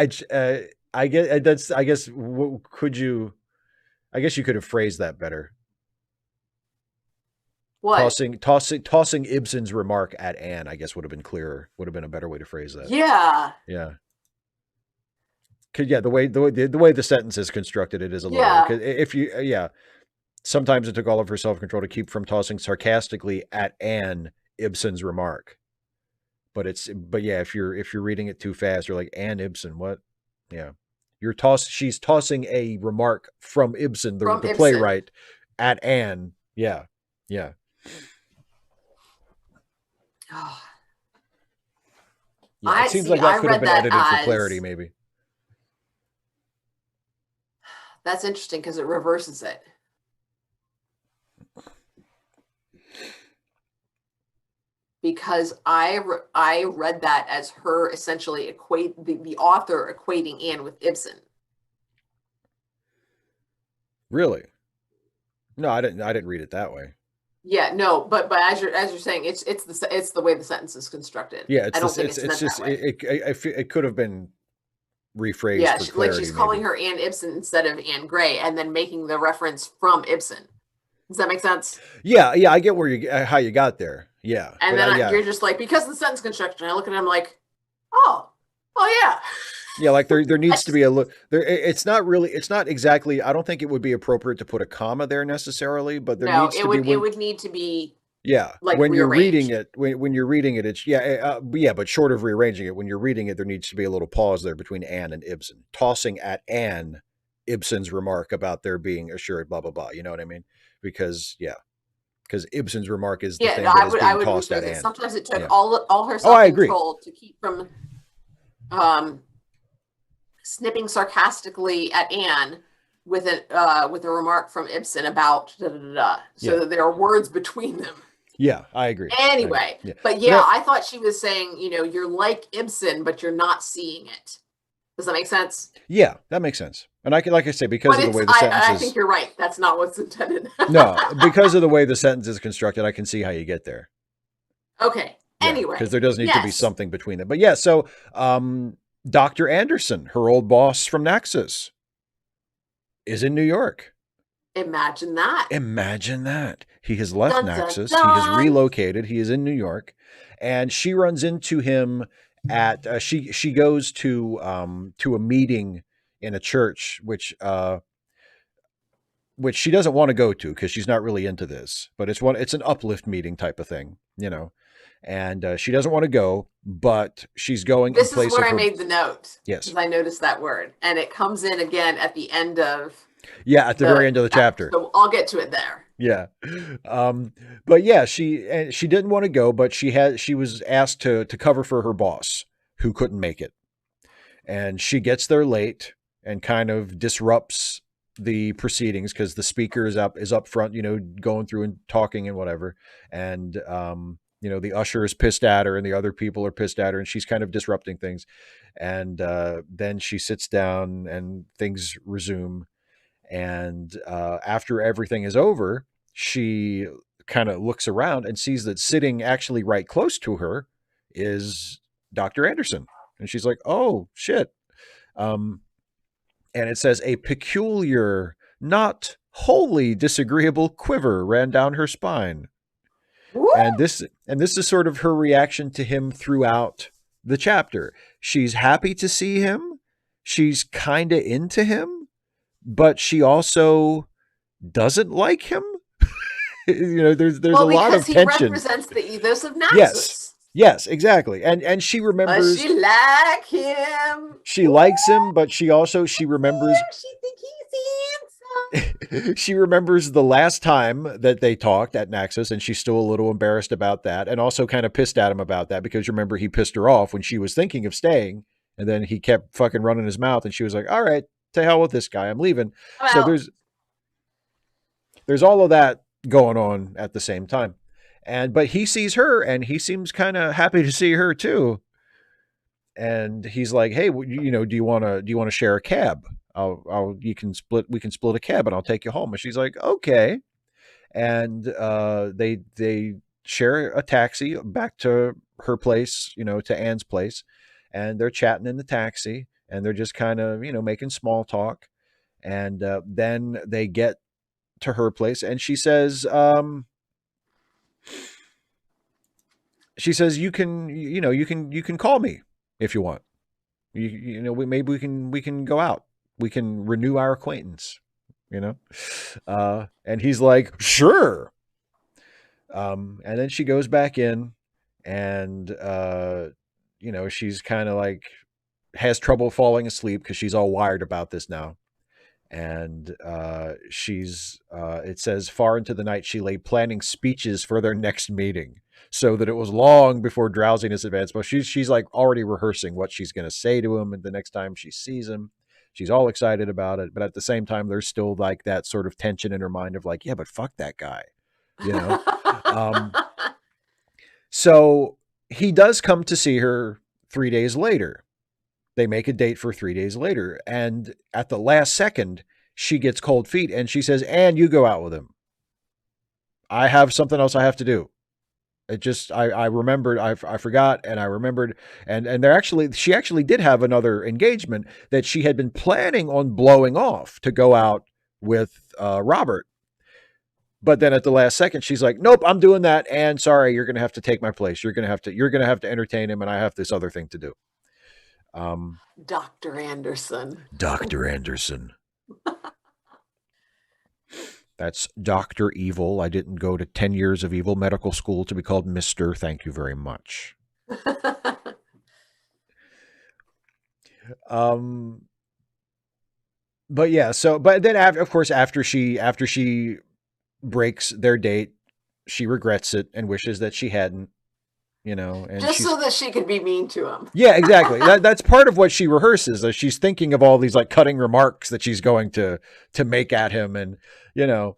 guess you could have phrased that better. What? Tossing Ibsen's remark at Anne, I guess, would have been clearer. Would have been a better way to phrase that. Yeah. Yeah. The way the sentence is constructed, it is a little. If you, sometimes it took all of her self-control to keep from tossing sarcastically at Anne Ibsen's remark. But if you're reading it too fast, you're like, Anne Ibsen, what? Yeah. She's tossing a remark from Ibsen, From the Ibsen. playwright, at Anne. Yeah, yeah, Oh, yeah. It I seems see. like that I could have read been that edited for clarity, as maybe. that's interesting because it reverses it. Because I read that as her essentially the author equating Anne with Ibsen. Really? No, I didn't. I didn't read it that way. Yeah, no, but as you're saying, it's the way the sentence is constructed. Yeah, I it's don't this. think it's It's meant just that way. it could have been rephrased Yeah, for like she's clarity, calling maybe. her Anne Ibsen instead of Anne Gray, and then making the reference from Ibsen. Does that make sense? Yeah, yeah. I get where how you got there. Yeah, And but then yeah, you're just like, because of the sentence construction, I look at him like, oh, oh yeah. yeah. Like there I needs to just be a look. There, it's not really. It's not exactly. I don't think it would be appropriate to put a comma there necessarily, but there no, needs to be it when. would need to be Yeah, like when you're reading rearranged. it, when you're reading it, it's yeah, but short of rearranging it, when you're reading it, there needs to be a little pause there between Anne and Ibsen, tossing at Anne Ibsen's remark about there being assured blah blah blah. You know what I mean? Because yeah, because Ibsen's remark is the Yeah, thing that is I being would tossed at rephrase it. Anne. Sometimes it took Yeah. all her Oh, self I agree. control to keep from um, snipping sarcastically at Anne with a remark from Ibsen about da da da da, so Yeah. that there are words between them. Yeah, I agree. I agree. Anyway, Yeah. but But yeah, I thought she was saying, you're like Ibsen, but you're not seeing it. Does that make sense? yeah, that makes sense. And I can, like I say, because But of the it's way the sentence I think is you're right. That's not what's intended. no, because of the way the sentence is constructed, I can see how you get there. Okay. Yeah, because Anyway, there does need to be yes. something between them. But yeah, so Dr. Anderson, her old boss from Naxos, is in New York. Imagine that. Imagine that. He has left Dun dun Naxos. He has dun. relocated. He is in New York, and she runs into him at she goes to a meeting in a church, which she doesn't want to go to because she's not really into this. But it's an uplift meeting type of thing, you know. And she doesn't want to go, but she's going in This is place where of I her. made the note Yes, because I noticed that word, and it comes in again at the end of yeah, at the very the end of the chapter. chapter. So I'll get to it there. Yeah, but yeah, she didn't want to go, but she was asked to cover for her boss who couldn't make it, and she gets there late and kind of disrupts the proceedings because the speaker is up front, you know, going through and talking and whatever, and you know, the usher is pissed at her and the other people are pissed at her, and she's kind of disrupting things, and then she sits down and things resume, and after everything is over, she kind of looks around and sees that sitting actually right close to her is Dr. Anderson, and she's like, "Oh shit!" Um, and it says a peculiar, not wholly disagreeable quiver ran down her spine. Woo! And this is sort of her reaction to him throughout the chapter. She's happy to see him. She's kind of into him, but she also doesn't like him. You know, there's a Well, lot because of he tension. represents the ethos of Yes. Naxos. Yes, exactly. And she Does remembers she like him? she Ooh, likes him, but she remembers she think he's handsome. she remembers the last time that they talked at Naxos, and she's still a little embarrassed about that, and also kind of pissed at him about that because remember he pissed her off when she was thinking of staying, and then he kept fucking running his mouth, and she was like, "All right, to hell with this guy, I'm leaving." So Well, there's all of that going on at the same time, but he sees her, and he seems kind of happy to see her too, and he's like, "Hey, you know, do you want to share a cab? We can split a cab, and I'll take you home." And she's like, "Okay." And they share a taxi back to her place, you know, to Anne's place, and they're chatting in the taxi, and they're just kind of, you know, making small talk, and then they get to her place, and she says, "You can, you know, you can call me if you want. You know, maybe we can go out. We can renew our acquaintance." You know, and he's like, "Sure." And then she goes back in, and you know, she's kind of like has trouble falling asleep because she's all wired about this now. And it says, far into the night, she lay planning speeches for their next meeting, so that it was long before drowsiness advanced. But she's like already rehearsing what she's going to say to him the next time she sees him. She's all excited about it. But at the same time, there's still like that sort of tension in her mind of like, yeah, but fuck that guy, you know? So he does come to see her 3 days later. They make a date for 3 days later. And at the last second, she gets cold feet and she says, and you go out with him. I have something else I have to do. It just, I remembered, I forgot, and I remembered. And she actually did have another engagement that she had been planning on blowing off to go out with Robert. But then at the last second, she's like, nope, I'm doing that. And sorry, you're going to have to take my place. You're going to have to entertain him. And I have this other thing to do. Dr. Anderson. Dr. Anderson. That's Dr. Evil. I didn't go to 10 years of evil medical school to be called Mr. Thank you very much. But yeah, but then after she breaks their date, she regrets it and wishes that she hadn't. And just so that she could be mean to him. Yeah, exactly. That's part of what she rehearses. She's thinking of all these like cutting remarks that she's going to make at him, and No,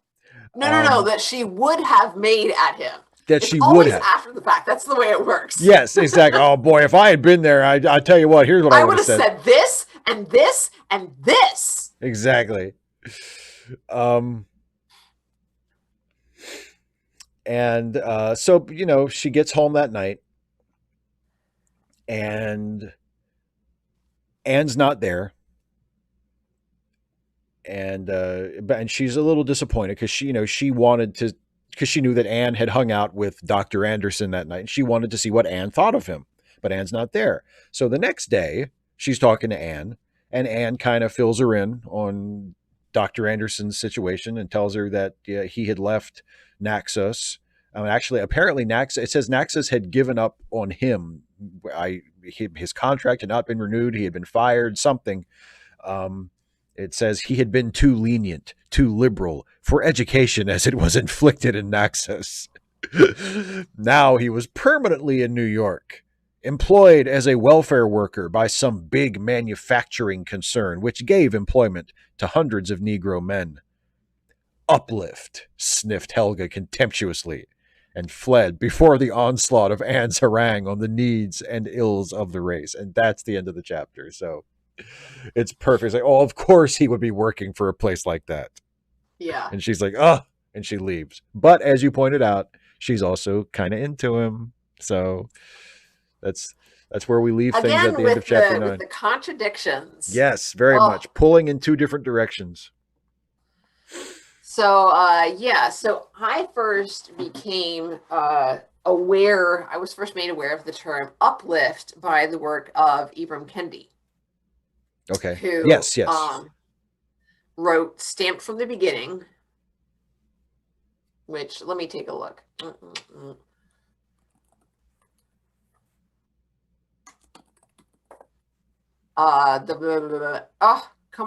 that she would have made at him. That she would have after the fact. That's the way it works. Yes, exactly. Oh boy, if I had been there, I tell you what. Here's what I would have said: this and this and this. Exactly. And so, she gets home that night and Anne's not there. And she's a little disappointed because she wanted to, because she knew that Anne had hung out with Dr. Anderson that night and she wanted to see what Anne thought of him, but Anne's not there. So the next day she's talking to Anne, and Anne kind of fills her in on Dr. Anderson's situation and tells her that he had left Naxos. Apparently it says Naxos had given up on him. His contract had not been renewed. He had been fired, something. It says he had been too lenient, too liberal for education as it was inflicted in Naxos. Now he was permanently in New York, employed as a welfare worker by some big manufacturing concern, which gave employment to hundreds of Negro men. Uplift, sniffed Helga contemptuously, and fled before the onslaught of Anne's harangue on the needs and ills of the race. And that's the end of the chapter. So it's perfect. It's like, oh, of course he would be working for a place like that. Yeah. And she's like, oh, and she leaves. But as you pointed out, she's also kind of into him. So that's where we leave things at the end of chapter 9. With the contradictions. Yes, very much. Pulling in two different directions. So, so I first became aware, I was first made aware of the term uplift by the work of Ibram Kendi. Okay. Who, yes. Wrote Stamped from the Beginning, which, let me take a look. Come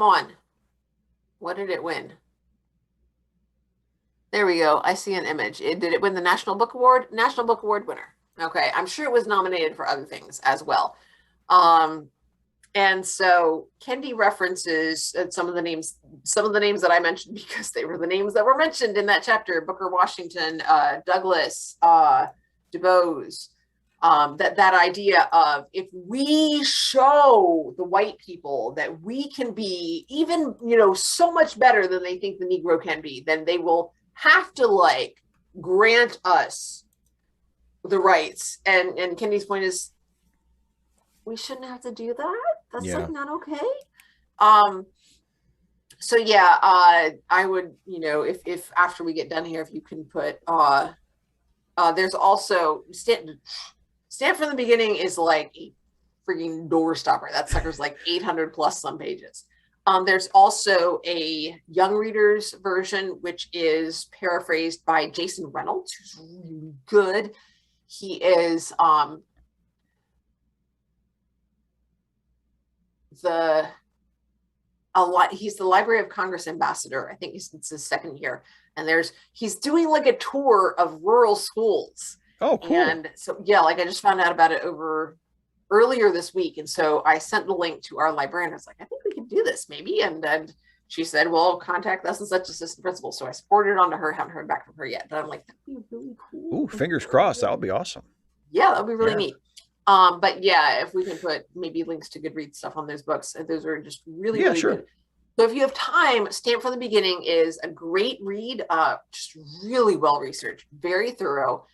on. What did it win? There we go. I see an image. Did it win the National Book Award? National Book Award winner. Okay. I'm sure it was nominated for other things as well. And so Kendi references some of the names that I mentioned because they were the names that were mentioned in that chapter: Booker Washington, Douglas, Du Bois. That idea of, if we show the white people that we can be even, so much better than they think the Negro can be, then they will have to grant us the rights. And Kendi's point is, we shouldn't have to do that. That's not okay. So yeah, I would, if after we get done here, if you can put, there's also Stamp from the Beginning is like a freaking door stopper. That sucker's like 800 plus some pages. There's also a young readers version, which is paraphrased by Jason Reynolds, who's really good. He is, the a lot. He's the Library of Congress ambassador. I think it's his second year, and he's doing like a tour of rural schools. Oh, cool. And so yeah, like I just found out about it over earlier this week, and so I sent the link to our librarian. I was like, I think we can do this maybe, and she said, well, contact us and such assistant principal. So I forwarded it on to her. Haven't heard back from her yet, but I'm like, that'd be really cool. Ooh, fingers crossed. That would be awesome. Yeah, that'd be really neat. But yeah, if we can put maybe links to Goodreads stuff on those books, those are just really, really good. So if you have time, Stamped from the Beginning is a great read, just really well researched, very thorough.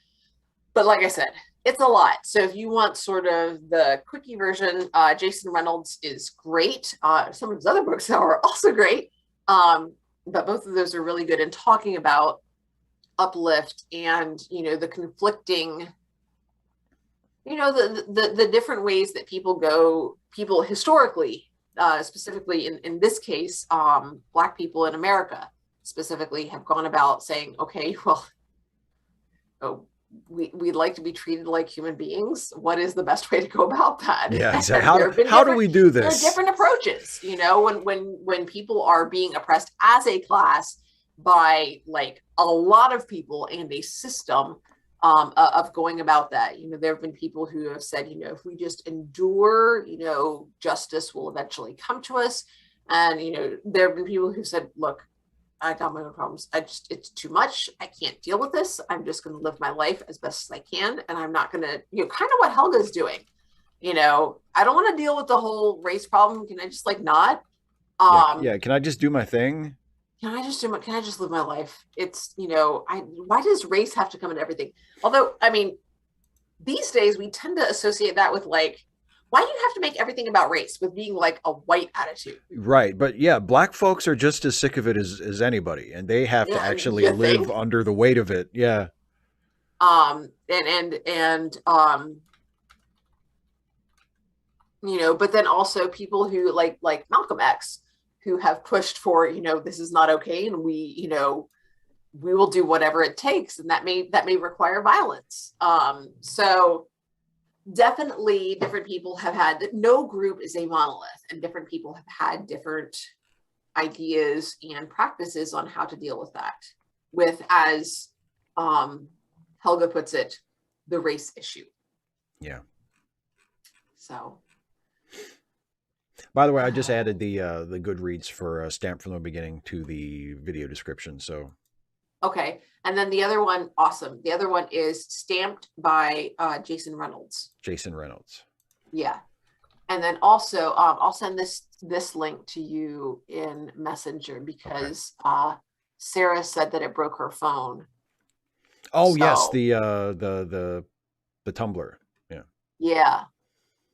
But like I said, it's a lot. So if you want sort of the quickie version, Jason Reynolds is great. Some of his other books are also great. But both of those are really good in talking about uplift and, the conflicting, the different ways that people historically, specifically in this case, Black people in America specifically have gone about saying, okay, well, we'd like to be treated like human beings. What is the best way to go about that? Yeah, exactly. How do we do this? There are different approaches, when people are being oppressed as a class by like a lot of people and a system of going about that. There have been people who have said, if we just endure, justice will eventually come to us. And, there have been people who said, look, I got my own problems. It's too much. I can't deal with this. I'm just going to live my life as best as I can. And I'm not going to, kind of what Helga's doing. I don't want to deal with the whole race problem. Can I just not? Yeah. Can I just do my thing? Can I just live my life? It's, why does race have to come into everything? Although, I mean, these days we tend to associate that with why do you have to make everything about race with being like a white attitude? Right. But yeah, Black folks are just as sick of it as anybody, and they have to actually live under the weight of it. Yeah. But then also people who like Malcolm X, who have pushed for, this is not okay. And we will do whatever it takes. And that may require violence. So definitely different people have had that. No group is a monolith, and different people have had different ideas and practices on how to deal with that, with, as Helga puts it, the race issue. Yeah. So, by the way, I just added the Goodreads for Stamped from the Beginning to the video description. So, okay. And then the other one, awesome. The other one is Stamped by Jason Reynolds. Jason Reynolds. Yeah. And then also, I'll send this link to you in Messenger because Sarah said that it broke her phone. Oh, so, yes, the Tumblr. Yeah. Yeah,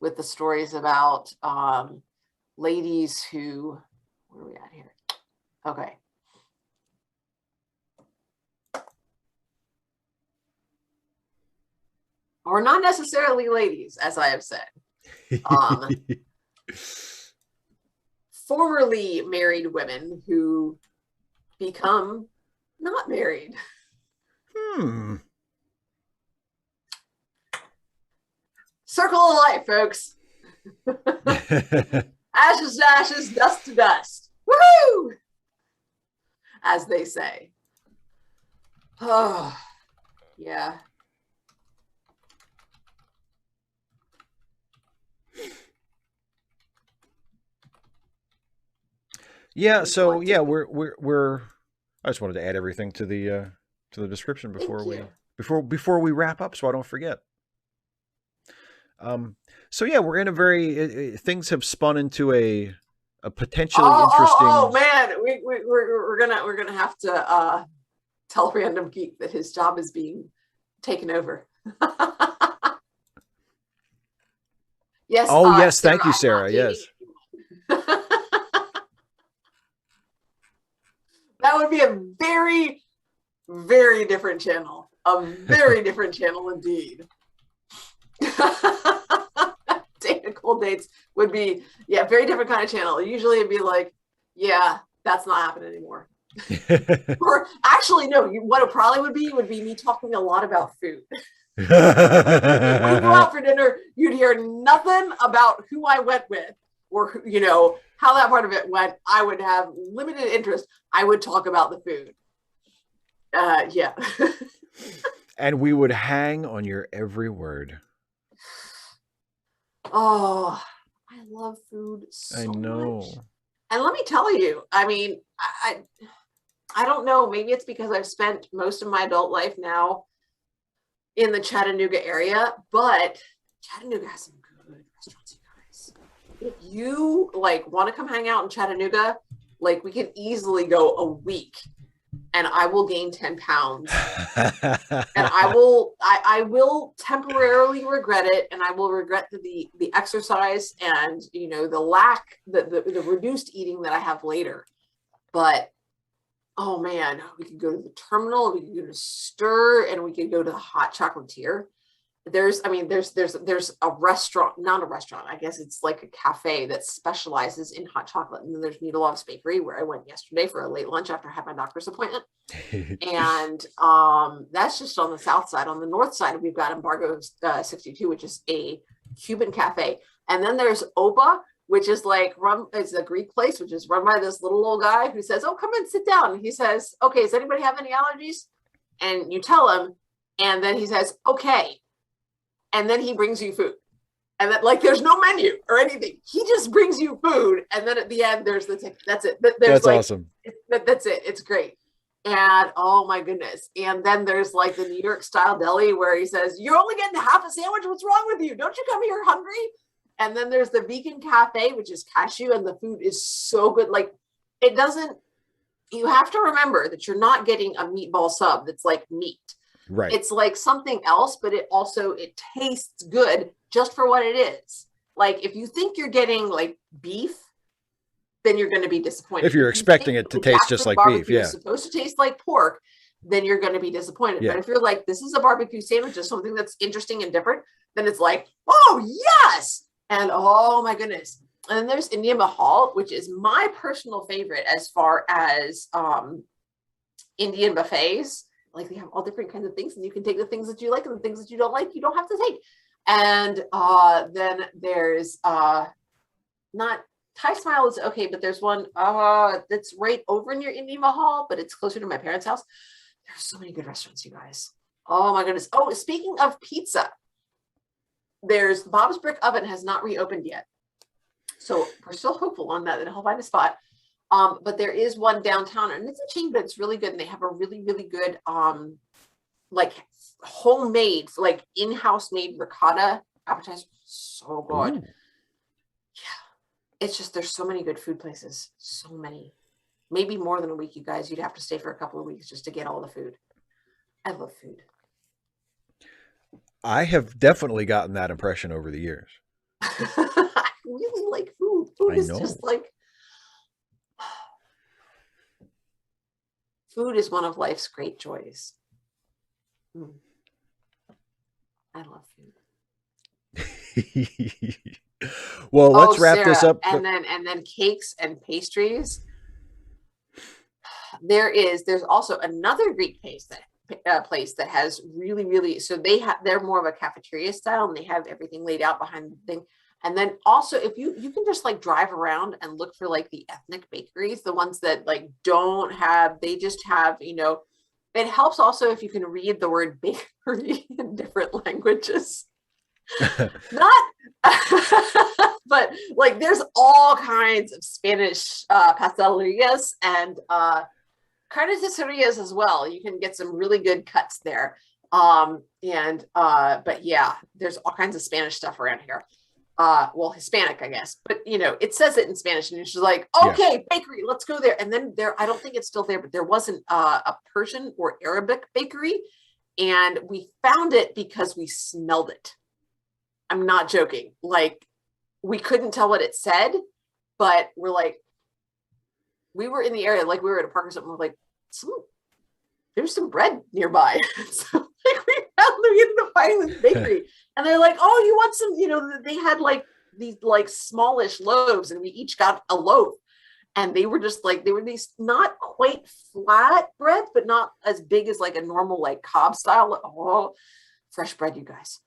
with the stories about ladies who, where are we at here? Okay. Or not necessarily ladies, as I have said. Formerly married women who become not married. Circle of life, folks. Ashes to ashes, dust to dust. Woohoo! As they say. Oh, yeah. Yeah, so yeah, we're I just wanted to add everything to the description before we wrap up, so I don't forget. So yeah, we're in a very things have spun into a potentially interesting. Oh man, we're gonna have to tell Random Geek that his job is being taken over. Yes. Oh yes, Sarah, thank you, Sarah. Yes. That would be a very, very different channel. A very different channel indeed. Cold dates would be, yeah, very different kind of channel. Usually it'd be like, yeah, that's not happening anymore. Or actually, no, what it probably would be me talking a lot about food. When you go out for dinner, you'd hear nothing about who I went with. or how that part of it went, I would have limited interest. I would talk about the food. Yeah. And we would hang on your every word. Oh, I love food I so much. know. And let me tell you, I mean, I don't know, maybe it's because I've spent most of my adult life now in the Chattanooga area, but Chattanooga has some good restaurants, you guys. If you like want to come hang out in Chattanooga, like we can easily go a week and I will gain 10 pounds. And I will temporarily regret it, and I will regret the exercise and the lack, the reduced eating that I have later. But oh man, we could go to the terminal, we could go to Stir, and we could go to the Hot Chocolatier. There's a restaurant, not a restaurant, I guess it's like a cafe that specializes in hot chocolate. And then there's Needlelove's Bakery, where I went yesterday for a late lunch after I had my doctor's appointment. And that's just on the south side. On the north side, we've got Embargo 62, which is a Cuban cafe. And then there's Opa, which is it's a Greek place, which is run by this little old guy who says, "Oh, come and sit down." And he says, "Okay, does anybody have any allergies?" And you tell him, and then he says, "Okay." And then he brings you food. And that, there's no menu or anything. He just brings you food. And then at the end, there's the ticket. That's it. That's awesome. That's it. It's great. And oh my goodness. And then there's the New York style deli where he says, "You're only getting half a sandwich. What's wrong with you? Don't you come here hungry?" And then there's the vegan cafe, which is cashew, and the food is so good. You have to remember that you're not getting a meatball sub that's like meat. Right. It's like something else, but it tastes good just for what it is. Like if you think you're getting beef, then you're going to be disappointed. If you're expecting it to taste just like beef, yeah. It's supposed to taste like pork, then you're going to be disappointed. Yeah. But if you're like, this is a barbecue sandwich, just something that's interesting and different, then it's like, oh yes. And oh my goodness. And then there's Indian Mahal, which is my personal favorite as far as Indian buffets. They have all different kinds of things, and you can take the things that you like and the things that you don't like, you don't have to take. And then there's not Thai Smile is okay, but there's one that's right over near Indian Mahal, but it's closer to my parents' house. There's so many good restaurants, you guys. Oh my goodness. Oh, speaking of pizza, there's Bob's Brick Oven has not reopened yet. So we're still hopeful on that he'll find a spot. But there is one downtown, and it's a chain, but it's really good. And they have a really, really good, homemade, in-house made ricotta appetizer. So good. Ooh. Yeah. It's just, there's so many good food places. So many. Maybe more than a week, you guys. You'd have to stay for a couple of weeks just to get all the food. I love food. I have definitely gotten that impression over the years. I really like food. Food is just food is one of life's great joys. I love food. Well, let's wrap this up. And then cakes and pastries. There's also another Greek place that has really, really, so they're more of a cafeteria style, and they have everything laid out behind the thing. And then also, if you can just drive around and look for the ethnic bakeries, the ones that don't have, they just have, it helps also if you can read the word bakery in different languages. Not, but there's all kinds of Spanish pastelerias and carnicerias as well. You can get some really good cuts there. But yeah, there's all kinds of Spanish stuff around here. Hispanic, I guess, but it says it in Spanish, and it's just okay, yeah. Bakery, let's go there. And then I don't think it's still there, but there wasn't a Persian or Arabic bakery, and we found it because we smelled it. I'm not joking. We couldn't tell what it said, but we were in the area, we were at a park or something. We're there's some bread nearby. So we ended up finding this bakery, and they're oh, you want some, they had these smallish loaves, and we each got a loaf, and they were just they were these not quite flat breads, but not as big as a normal Cobb style. Oh, fresh bread, you guys.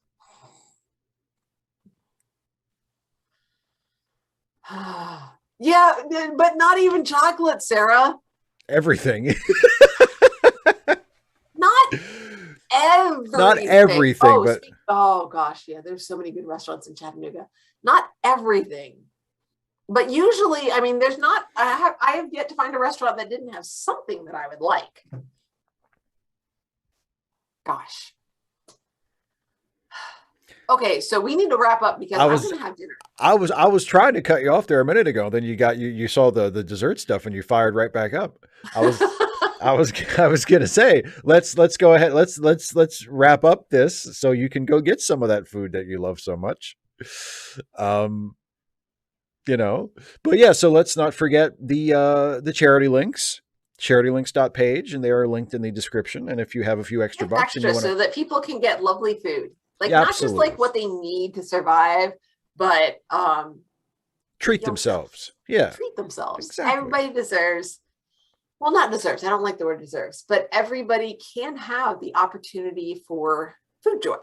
Yeah, but not even chocolate, Sarah. Everything. Not Not everything. everything, but Oh gosh, yeah, there's so many good restaurants in Chattanooga. Not everything. But usually, I mean, there's not I have yet to find a restaurant that didn't have something that I would like. Gosh. Okay, so we need to wrap up because I I'm was gonna have dinner. I was trying to cut you off there a minute ago. Then you saw the dessert stuff and you fired right back up. I was I was gonna say let's go ahead, let's wrap up this so you can go get some of that food that you love so much. Um, you know, but yeah, so let's not forget the charity links, charitylinks.page, and they are linked in the description. And if you have a few extra bucks and you Extra want to, so that people can get lovely food. Like yeah, not just absolutely like what they need to survive, but treat you know, themselves. Yeah, treat themselves. exactly. Everybody deserves, well, not deserves, I don't like the word deserves, but everybody can have the opportunity for food joy.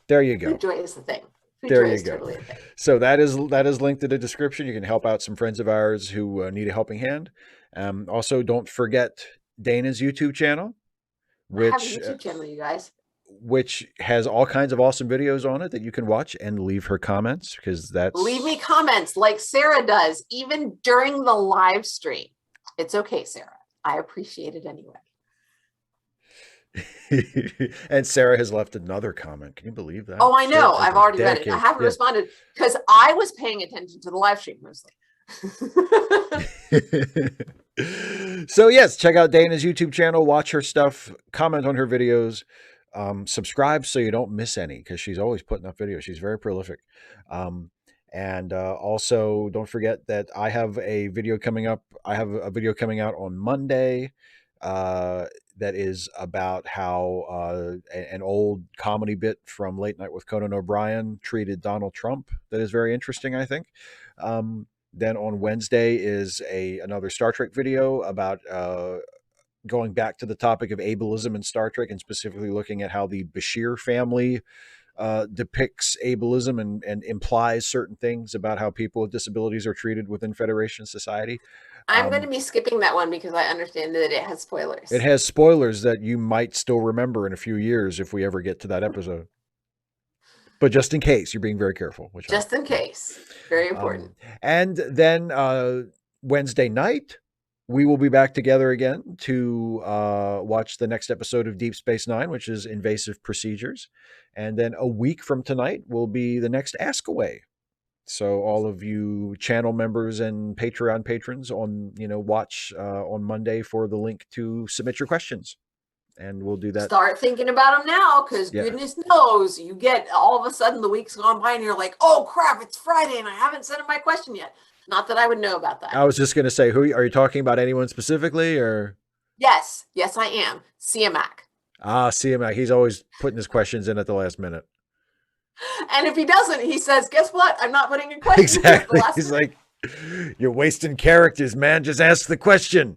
There you Food go. joy is the thing. Food There joy you is go. totally a thing. So that is linked in the description. You can help out some friends of ours who need a helping hand. Also, don't forget Dana's YouTube channel, I have a which YouTube channel, you guys. has all kinds of awesome videos on it that you can watch and leave her comments, because Leave me that's comments like Sarah does, even during the live stream. It's okay, Sarah. I appreciate it anyway. and Sarah has left another comment. Can you believe that? Oh, I know. Sarah I've is already read it. I dedicated. haven't Yeah. responded because I was paying attention to the live stream mostly. So yes, check out Dana's YouTube channel, watch her stuff, comment on her videos, subscribe so you don't miss any, because she's always putting up videos. She's very prolific. And also don't forget that I have a video coming up. I have a video coming out on Monday that is about how an old comedy bit from Late Night with Conan O'Brien treated Donald Trump. That is very interesting, I think. Then on Wednesday is another Star Trek video about going back to the topic of ableism in Star Trek, and specifically looking at how the Bashir family depicts ableism and implies certain things about how people with disabilities are treated within Federation society. I'm going to be skipping that one because I understand that it has spoilers. It has spoilers that you might still remember in a few years if we ever get to that episode. But just in case, you're being very careful. Just in case. Very important. And then Wednesday night, we will be back together again to watch the next episode of Deep Space Nine, which is Invasive Procedures. And then a week from tonight will be the next Ask Away. So all of you channel members and Patreon patrons watch on Monday for the link to submit your questions. And we'll do that. Start thinking about them now, because goodness knows you get all of a sudden the week's gone by and you're like, oh crap, it's Friday and I haven't sent in my question yet. Not that I would know about that. I was just going to say, who are you talking about? Anyone specifically, or? Yes, I am. CMAC. CMAC. He's always putting his questions in at the last minute. And if he doesn't, he says, guess what? I'm not putting a question. Exactly. He's like, you're wasting characters, man. Just ask the question.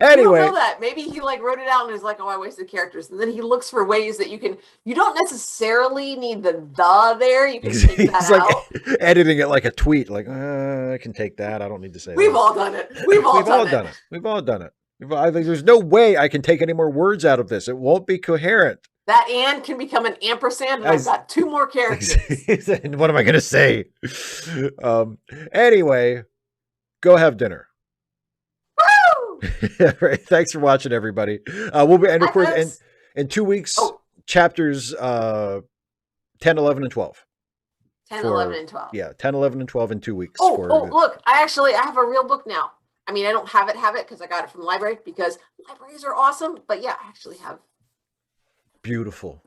Anyway. You don't know that. Maybe he wrote it out and is like, oh, I wasted characters. And then he looks for ways that you don't necessarily need the there. You can take that out. Editing it like a tweet. Like, I can take that. I don't need to say We've that. all done it. We've all done it. We've all done it. There's no way I can take any more words out of this. It won't be coherent. That and can become an ampersand, and I've got 2 more characters. What am I going to say? Anyway, go have dinner. Right. Thanks for watching, everybody. We'll be, and of course, in 2 weeks, chapters 10, 11, and 12. 10, 11, and 12. Yeah, 10, 11, and 12 in 2 weeks. Look, I have a real book now. I mean, I don't have it because I got it from the library, because libraries are awesome. But yeah, I actually have. Beautiful.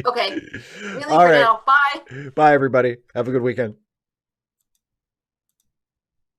Okay. Really for now. Bye. Bye, everybody. Have a good weekend.